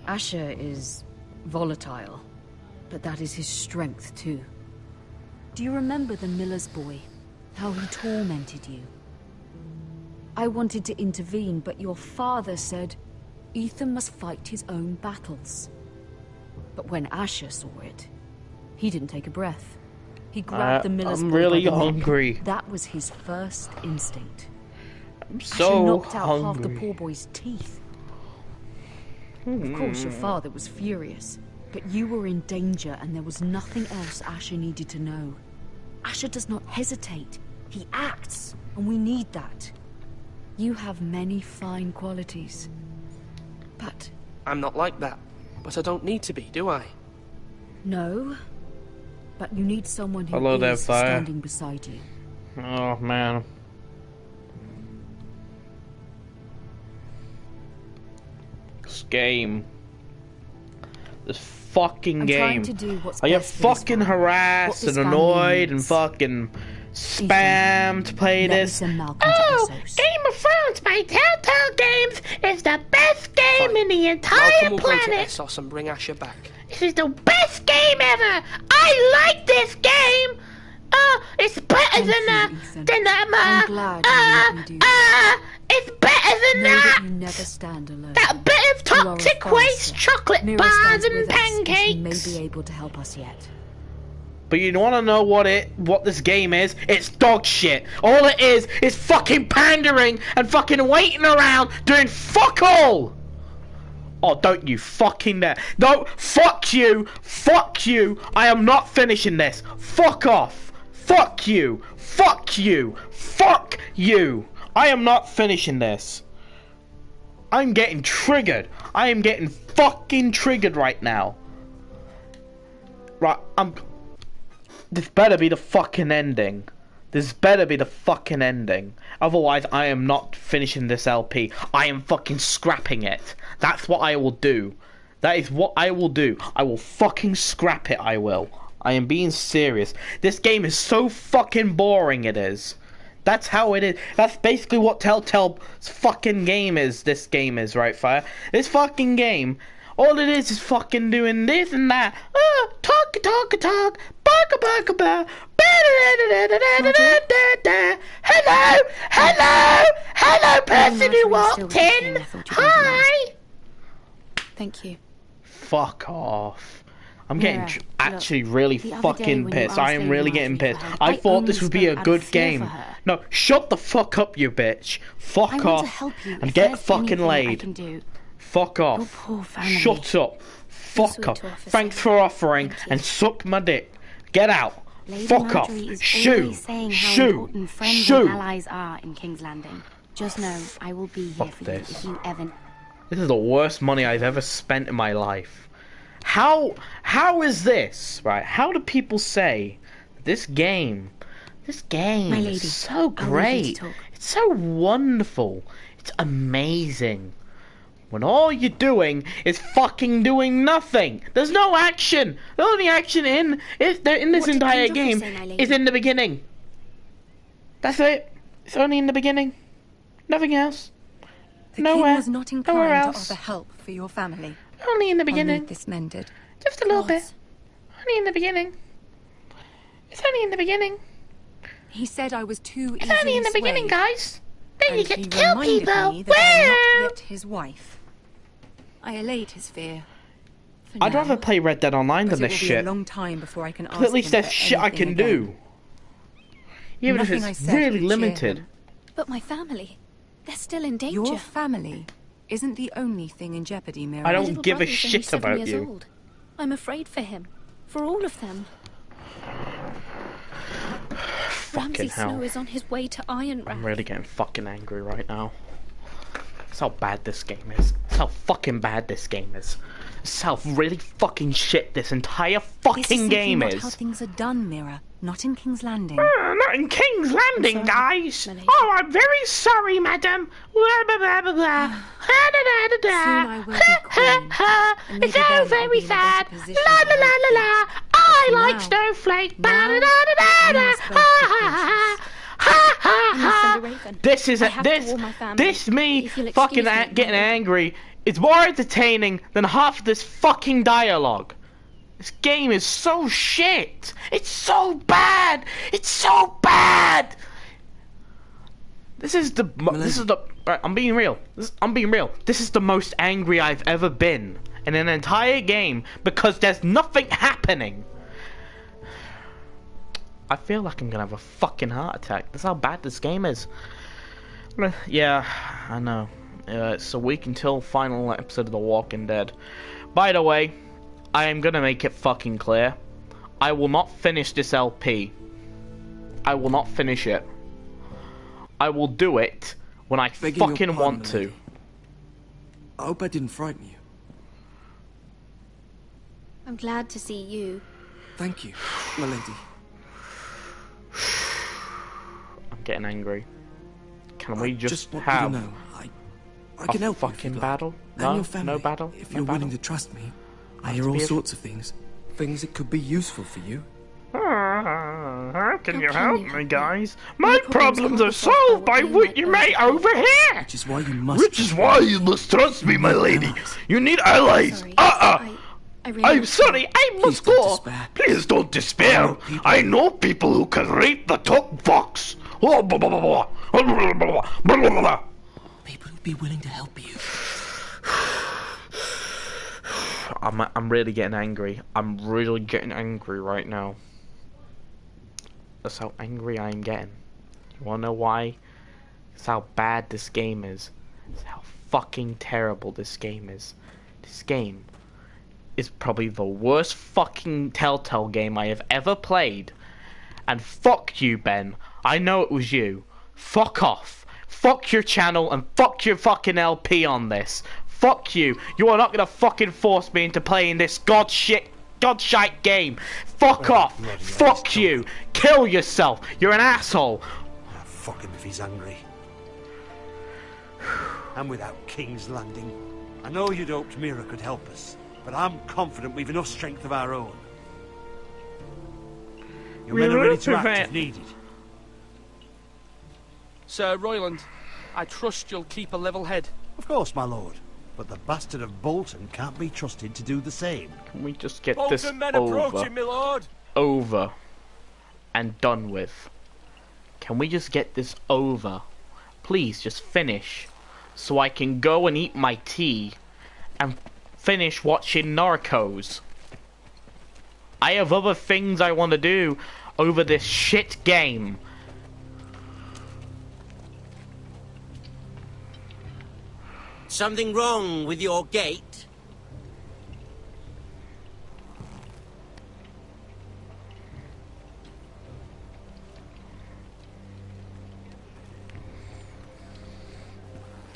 Asher is volatile, but that is his strength too. Do you remember the miller's boy? How he tormented you? I wanted to intervene, but your father said Ethan must fight his own battles. But when Asher saw it, he didn't take a breath. He grabbed the miller's boy really by the neck. hungry. That was his first instinct. I'm Asher so knocked out half hungry. the poor boy's teeth. Of course, your father was furious, but you were in danger and there was nothing else Asher needed to know. Asher does not hesitate. He acts, and we need that. You have many fine qualities, but... I'm not like that, but I don't need to be, do I? No, but you need someone who Hello there, is Fire. standing beside you. Oh, man. This game. This fucking I'm game. trying to do what's I get best for this fucking family. harassed What this and family annoyed and needs. fucking spammed to play Let me this. send Malcolm to Oh, Essos. Game of Thrones by Telltale Games is the best game in the entire Malcolm will go to planet. Essos and bring Asher back. This is the best game ever. I like this game. It's better than I'm glad you let me do this. it's better than Know that. that you never stand alone. That bit of You are a toxic Forrester. waste chocolate Mira bars stands and with us, and she may pancakes. be able to help us yet. But you wanna know what this game is? It's dog shit. All it is fucking pandering and fucking waiting around doing fuck all. Oh, don't you fucking dare. No, fuck you. Fuck you. I am not finishing this. Fuck off. Fuck you. Fuck you. Fuck you. I am not finishing this. I'm getting triggered. I am getting fucking triggered right now. Right, this better be the fucking ending. This better be the fucking ending. Otherwise, I am not finishing this LP. I am fucking scrapping it. That's what I will do. That is what I will do. I will fucking scrap it, I will. I am being serious. This game is so fucking boring, it is. That's how it is. That's basically what Telltale's fucking game is. This game is, right, Fire? This fucking game, all it is fucking doing this and that. Talk, bark. Hello, person who walked in. Hi. Thank you. Fuck off. I'm getting Mira, actually really the other day fucking when you pissed. asked I am Lady really Marjorie getting for pissed. help, I I thought only this would be spoke a out good of fear game. for her. No, shut the fuck up, you bitch. Fuck I want off to help you and if get there's fucking anything I laid. can do. Fuck Your off. poor family. Shut up. Fuck sweet off. to officer. Thanks for offering and suck my dick. Get out. Lady Fuck off. Marjorie is Shoo. always saying how Shoo. important friends Shoo. and allies are in King's Landing. Just know, I will be here Fuck for this. you if you ever... This is the worst money I've ever spent in my life. How is this, right? How do people say this game My lady, is so I'll leave you to great. talk. It's so wonderful. It's amazing. When all you're doing is fucking doing nothing. There's no action. The only action in this entire game is in the beginning. That's it. It's only in the beginning. Nothing else. The Nowhere. king was not Nowhere inclined to else. offer help for your family. Only in the I'll beginning. need this mended. Just a little bit. Only in the beginning. It's only in the beginning. He said I was too It's only in the beginning, swayed. guys. Then you And get he to kill reminded people. me that I am Woo! not yet his wife. I allayed his fear. For I'd now, rather play Red Dead Online but than it this will shit. be a long time before I can ask 'Cause at least him there's for shit I anything can again. do. Even Nothing if I it's said really could cheer limited. him. But my family, they're still in danger. Your family isn't the only thing in jeopardy, Mira. I My don't little give a brother's only shit 7 about years you. old. I'm afraid for him. For all of them. Ramsay hell. Snow is on his way to Ironrath. I'm really getting fucking angry right now. That's how bad this game is. That's how fucking bad this game is. That's how really fucking shit this entire This is fucking simply game not is. how things are done, Mira. Not in King's Landing. Not in King's Landing, guys. Oh, I'm very sorry, madam. Blah, blah, blah, blah, blah. Da, da, da, da, da. Soon I will be explain. And It's maybe all then I'll very be in a better sad. position La to la la help la you. la. I like Now- Snowflake. Ba now da da da da da. we must both be Ha ha ha ha ha. Raven. This is I a, have to this warn my family. this me If you'll fucking excuse me, getting my lady. angry. It's more entertaining than half of this fucking dialogue. This game is so shit. It's so bad. It's so bad. This is the. Right, I'm being real. I'm being real. This is the most angry I've ever been in an entire game because there's nothing happening. I feel like I'm gonna have a fucking heart attack. That's how bad this game is. Yeah, I know. It's a week until final episode of The Walking Dead. By the way, I am gonna make it fucking clear. I will not finish this LP. I will not finish it. I will do it when I Begging your fucking pardon, want to. milady. I hope I didn't frighten you. I'm glad to see you. Thank you, my lady. I'm getting angry. Can we just want have you to know, I can help you if fucking you'd like. battle? And No, your family, no battle. If no you're battle. willing to trust me, I Has hear to all be a- sorts of things. Things that could be useful for you. How can you can help you me, help guys? My My problems problems can't are be solved solved by by what what you you may might over here. Which is why you must. Which is why you must trust me, my lady. You need allies. Sorry. I really I'm sorry, I must don't go. despair. Please don't despair. I know people who can rate the top fox. Oh, blah, blah, blah, blah. Blah, blah, blah, blah, blah, blah. People who'd be willing to help you. I'm really getting angry. I'm really getting angry right now. That's how angry I'm getting. You wanna know why? It's how bad this game is. It's how fucking terrible this game is. This game is probably the worst fucking Telltale game I have ever played. And fuck you, Ben. I know it was you. Fuck off. Fuck your channel and fuck your fucking LP on this. Fuck you. You are not gonna fucking force me into playing this godshite game. Fuck off. Fuck you. Kill yourself. You're an asshole. Fuck him if he's angry. And without King's Landing, I know you'd hoped Mira could help us, but I'm confident we've enough strength of our own. Your men are ready to act if needed. Sir Royland, I trust you'll keep a level head. Of course, my lord. But the bastard of Bolton can't be trusted to do the same. Can we just get Bolton this men over? approaching, my lord. Over. And done with. Can we just get this over? Please, just finish. So I can go and eat my tea. And finish watching Narcos. I have other things I want to do over this shit game. Something wrong with your gate?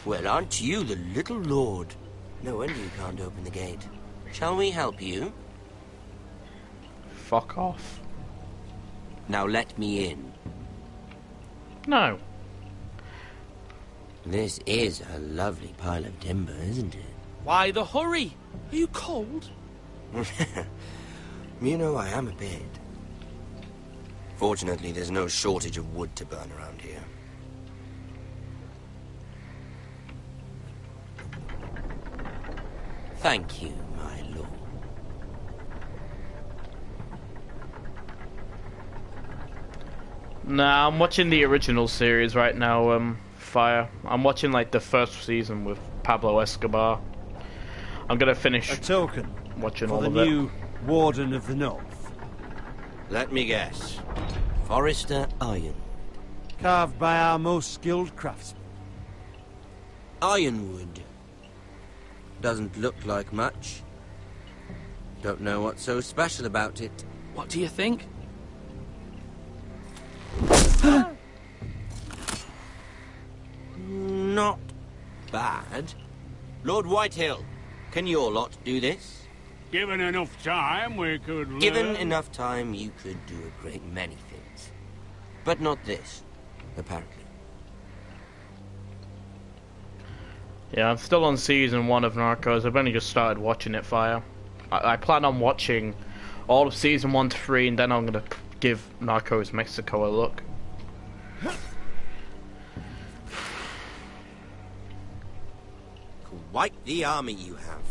Well, aren't you the little lord? No wonder you can't open the gate. Shall we help you? Fuck off. Now let me in. No. This is a lovely pile of timber, isn't it? Why the hurry? Are you cold? You know, I am a bit. Fortunately, there's no shortage of wood to burn around here. Thank you, my lord. Nah, I'm watching the original series right now, Fire. I'm watching like the first season with Pablo Escobar. I'm gonna finish A token watching for all the of it. new Warden of the North. Let me guess. Forrester Iron. Carved by our most skilled craftsmen. Ironwood. Doesn't look like much. Don't know what's so special about it. What do you think? Not bad. Lord Whitehill, can your lot do this? Given enough time, we could Given learn. enough time, you could do a great many things. But not this, apparently. Yeah, I'm still on season 1 of Narcos. I've only just started watching it, Fire. I plan on watching all of season 1 to 3, and then I'm gonna give Narcos Mexico a look. Quite the army you have,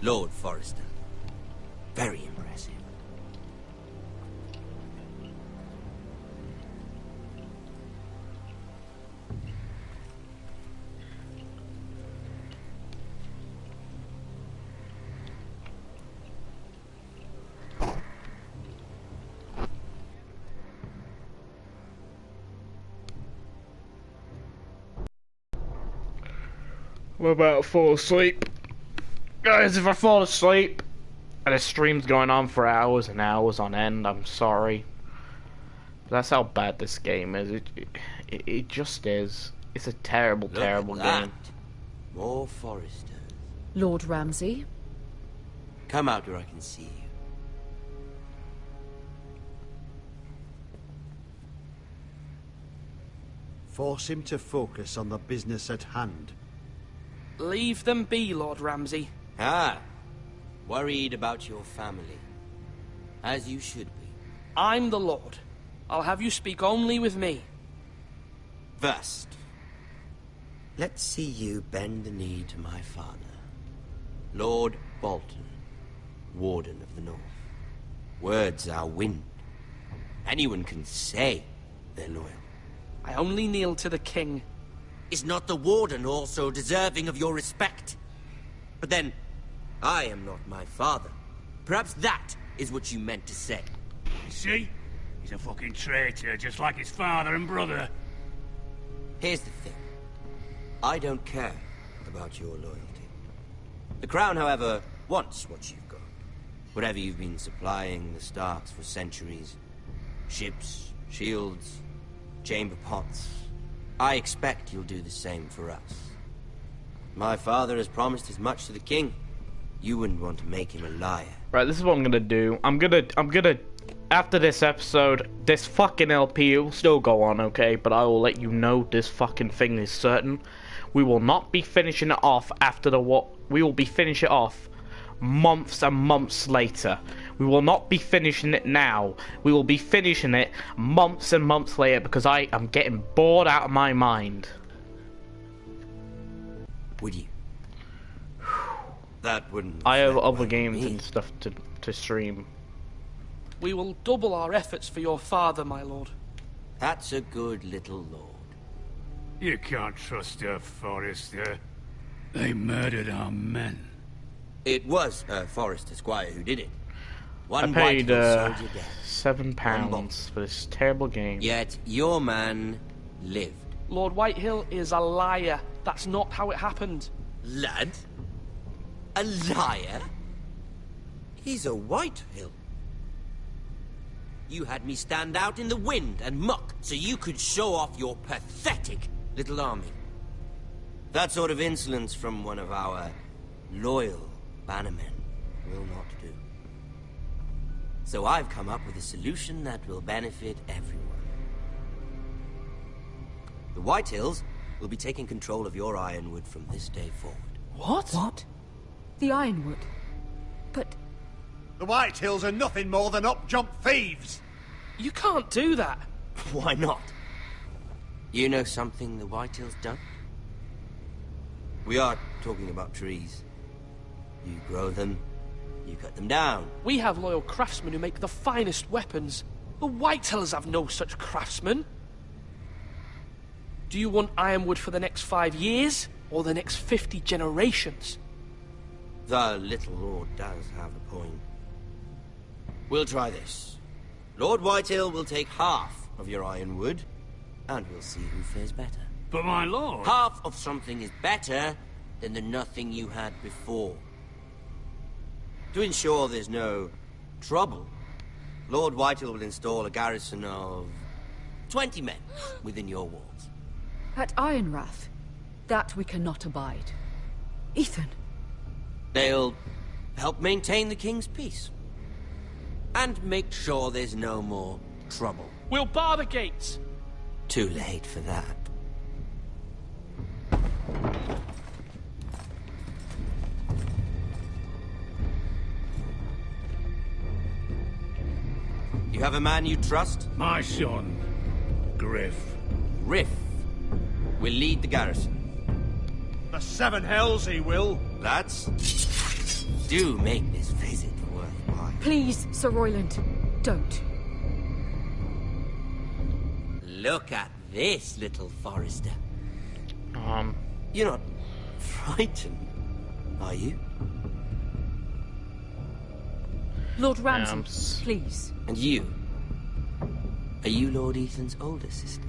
Lord Forrester. Very impressive. I'm about to fall asleep. Guys, if I fall asleep and the stream's going on for hours and hours on end, I'm sorry. But that's how bad this game is. It just is. It's a terrible, terrible game. More Forresters. Lord Ramsay? Come out where I can see you. Force him to focus on the business at hand. Leave them be, Lord Ramsay. Ah, worried about your family. As you should be. I'm the Lord. I'll have you speak only with me. First, let's see you bend the knee to my father, Lord Bolton, Warden of the North. Words are wind. Anyone can say they're loyal. I only kneel to the king. Is not the Warden also deserving of your respect? But then, I am not my father. Perhaps that is what you meant to say. You see? He's a fucking traitor, just like his father and brother. Here's the thing. I don't care about your loyalty. The Crown, however, wants what you've got. Whatever you've been supplying the Starks for centuries. Ships, shields, chamber pots. I expect you'll do the same for us. My father has promised as much to the king. You wouldn't want to make him a liar. Right, this is what I'm gonna do. I'm gonna after this episode, this fucking LP will still go on, okay? But I will let you know this fucking thing is certain. We will not be finishing it off after the what. We will be finishing it off months and months later. We will not be finishing it now. We will be finishing it months and months later because I am getting bored out of my mind. Would you? That wouldn't. I have other games and stuff to stream. We will double our efforts for your father, my lord. That's a good little lord. You can't trust her, Forrester. They murdered our men. It was Forrester Squire who did it. I paid £7 for this terrible game. Yet your man lived. Lord Whitehill is a liar. That's not how it happened. Lad? A liar? He's a Whitehill. You had me stand out in the wind and muck so you could show off your pathetic little army. That sort of insolence from one of our loyal bannermen will not do. So I've come up with a solution that will benefit everyone. The Whitehills will be taking control of your Ironwood from this day forward. What? What? The Ironwood? But... The Whitehills are nothing more than up-jump thieves! You can't do that. Why not? You know something the Whitehills don't? We are talking about trees. You grow them, you cut them down. We have loyal craftsmen who make the finest weapons. The Whitehills have no such craftsmen. Do you want Ironwood for the next 5 years, or the next 50 generations? The little lord does have a point. We'll try this. Lord Whitehill will take half of your Ironwood, and we'll see who fares better. But my lord... Half of something is better than the nothing you had before. To ensure there's no trouble, Lord Whitehill will install a garrison of 20 men within your walls. At Ironrath? That we cannot abide. Ethan. They'll help maintain the king's peace. And make sure there's no more trouble. We'll bar the gates. Too late for that. You have a man you trust? My son, Griff. Griff will lead the garrison. The seven hells he will. Lads, do make this visit worthwhile. Please, Sir Royland, don't. Look at this, little Forrester. You're not frightened, are you? Lord Ramsay, please. And you? Are you Lord Ethan's older sister?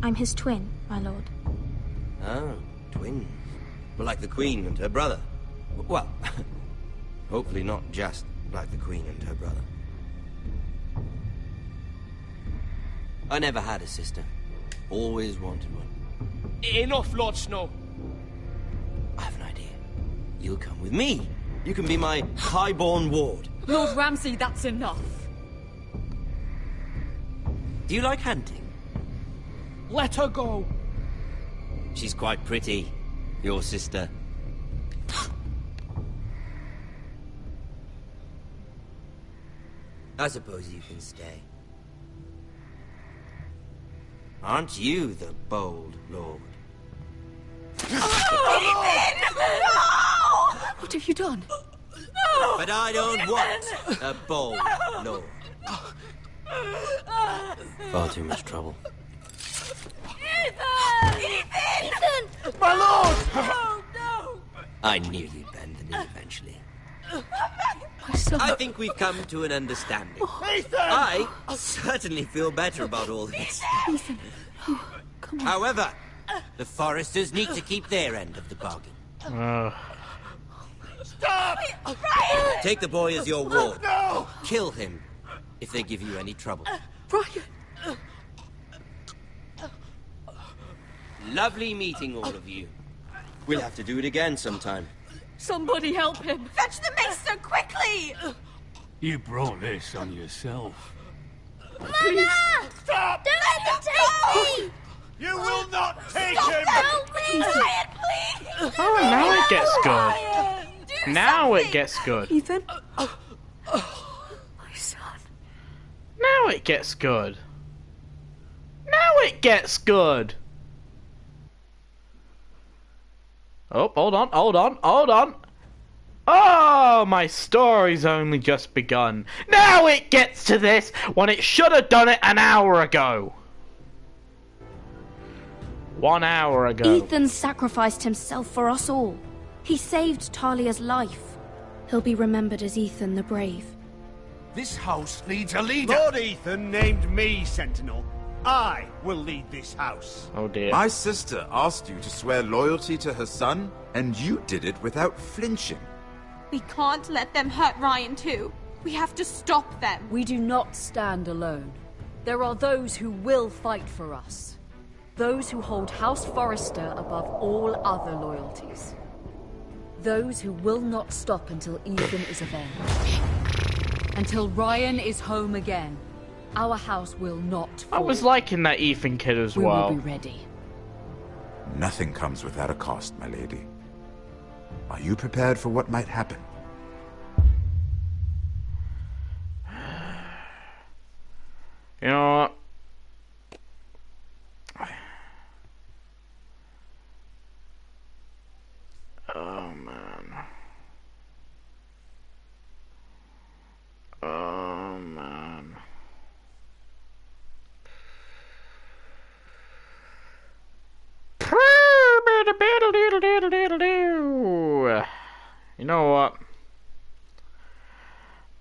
I'm his twin, my lord. Oh, twins. Well, like the Queen and her brother. Well, hopefully not just like the Queen and her brother. I never had a sister. Always wanted one. Enough, Lord Snow. I have an idea. You'll come with me. You can be my highborn ward. Lord Ramsay, that's enough. Do you like hunting? Let her go. She's quite pretty, your sister. I suppose you can stay. Aren't you the bold lord? What have you done? But I don't want a bold lord. Far too much trouble. Ethan! My lord! No! I knew you'd bend the knee eventually. My son. I think we've come to an understanding. Ethan! I certainly feel better about all this. Ethan. Oh, come on. However, the Forresters need to keep their end of the bargain. Stop! Ryan! Take the boy as your ward. No! Kill him if they give you any trouble. Ryan! Lovely meeting all of you. We'll have to do it again sometime. Somebody help him! Fetch the maester quickly! You brought this on yourself. Mama! Stop! Don't let them take me! You will not take Stop! him! Help me! Ryan, please! Oh, now it gets good. Ryan, do Now something. it gets good. Ethan? My son. Now it gets good. Now it gets good. Oh, hold on. Oh, my story's only just begun. Now it gets to this when it should have done it an hour ago. 1 hour ago. Ethan sacrificed himself for us all. He saved Talia's life. He'll be remembered as Ethan the Brave. This house needs a leader. Lord Ethan named me Sentinel. I will lead this house. Oh dear. My sister asked you to swear loyalty to her son, and you did it without flinching. We can't let them hurt Ryan too. We have to stop them. We do not stand alone. There are those who will fight for us. Those who hold House Forrester above all other loyalties. Those who will not stop until Ethan is avenged. Until Ryan is home again. Our house will not fall. I was liking that Ethan kid as well. We will be ready. Nothing comes without a cost, my lady. Are you prepared for what might happen? You know what? Oh man. Oh man. You know what?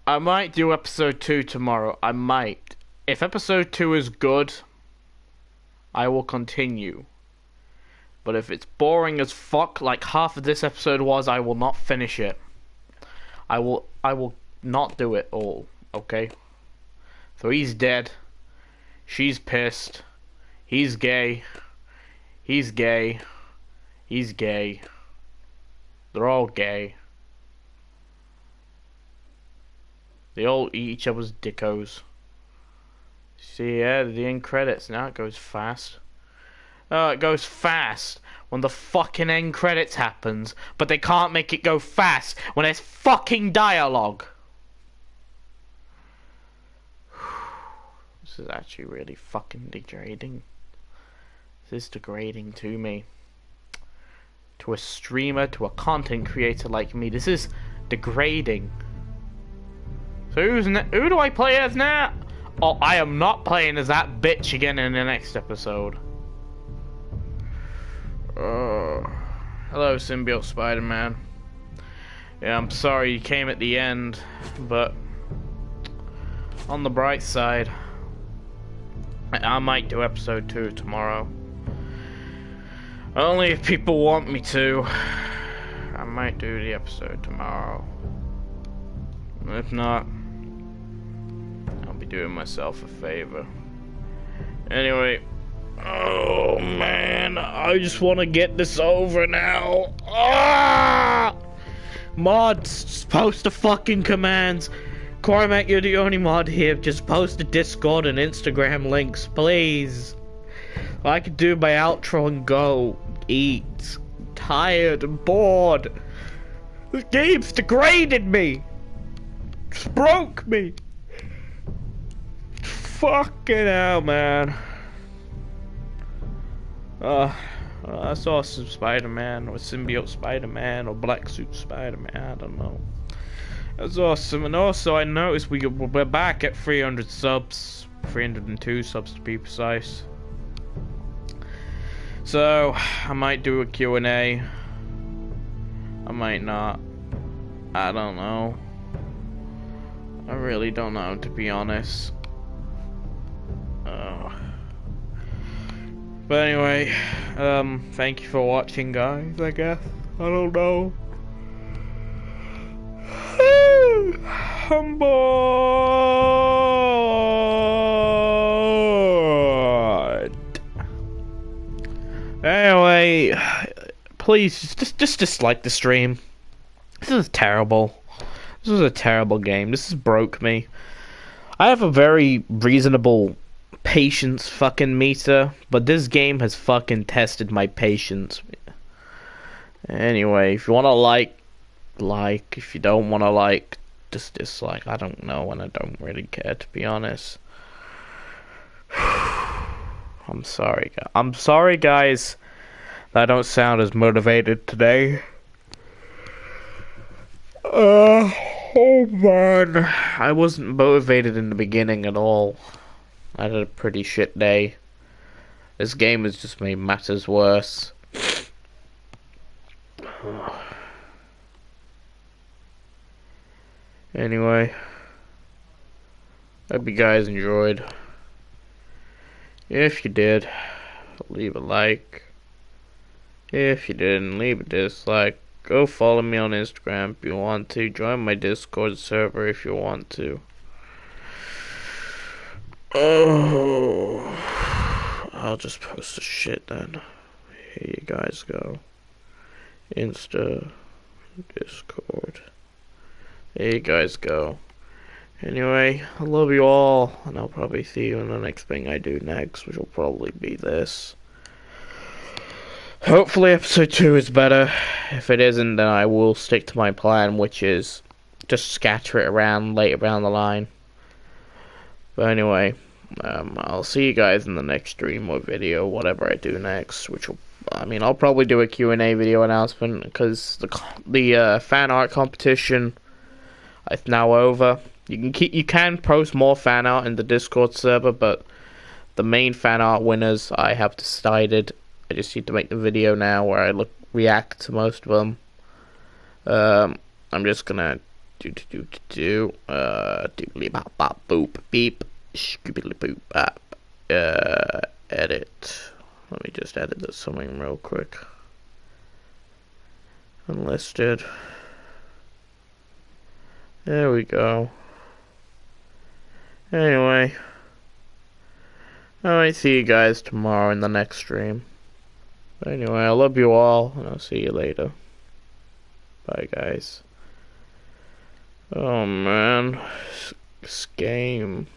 I might do episode 2 tomorrow. I might. If episode 2 is good, I will continue. But if it's boring as fuck, like half of this episode was, I will not finish it. I will not do it all, okay? So he's dead. She's pissed. He's gay. He's gay. He's gay. They're all gay. They all eat each other's dickos. See, yeah, the end credits. Now it goes fast. Oh, it goes fast when the fucking end credits happens, but they can't make it go fast when there's fucking dialogue. This is actually really fucking degrading. This is degrading to me. To a streamer, to a content creator like me. This is degrading. So who do I play as now? Oh, I am not playing as that bitch again in the next episode. Hello, Symbiote Spider-Man. Yeah, I'm sorry you came at the end, but on the bright side, I might do episode 2 tomorrow. Only if people want me to. I might do the episode tomorrow. If not, I'll be doing myself a favor. Anyway, oh man, I just want to get this over now. Ah! Mods, post the fucking commands. Cormac, you're the only mod here. Just post the Discord and Instagram links, please. I could do my outro and go eat. I'm tired and bored. This game's degraded me. Just broke me. Fucking hell, man. I saw some Spider-Man, or Symbiote Spider-Man, or Black Suit Spider-Man, I don't know. That's awesome, and also I noticed we're back at 300 subs, 302 subs to be precise. So, I might do a Q&A. I might not. I don't know. I really don't know, to be honest. But anyway, thank you for watching, guys, I guess. I don't know. I'm bored. Anyway, please, just dislike the stream. This is terrible. This is a terrible game. This has broke me. I have a very reasonable patience fucking meter, but this game has fucking tested my patience. Anyway, if you wanna like. If you don't wanna like, just dislike. I don't know, and I don't really care, to be honest. I'm sorry, guys, that I don't sound as motivated today. Oh man, I wasn't motivated in the beginning at all. I had a pretty shit day. This game has just made matters worse. Anyway, hope you guys enjoyed. If you did, leave a like. If you didn't, leave a dislike. Go follow me on Instagram if you want to. Join my Discord server if you want to. Oh, I'll just post the shit then. Here you guys go. Insta, Discord. There you guys go. Anyway, I love you all, and I'll probably see you in the next thing I do next, which will probably be this. Hopefully episode 2 is better. If it isn't, then I will stick to my plan, which is just scatter it around later down the line. But anyway, I'll see you guys in the next stream or video, whatever I do next, which will, I'll probably do a Q&A video announcement, because the fan art competition is now over. You can post more fan art in the Discord server, but the main fan art winners, I have decided. I just need to make the video now where I react to most of them. I'm just gonna doobly bop bop boop beep scoobily boop bop. Edit. Let me just edit this something real quick. Unlisted. There we go. Anyway, I might see you guys tomorrow in the next stream. But anyway, I love you all, and I'll see you later. Bye, guys. Oh man, this game,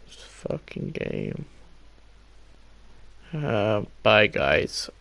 this fucking game. Bye, guys.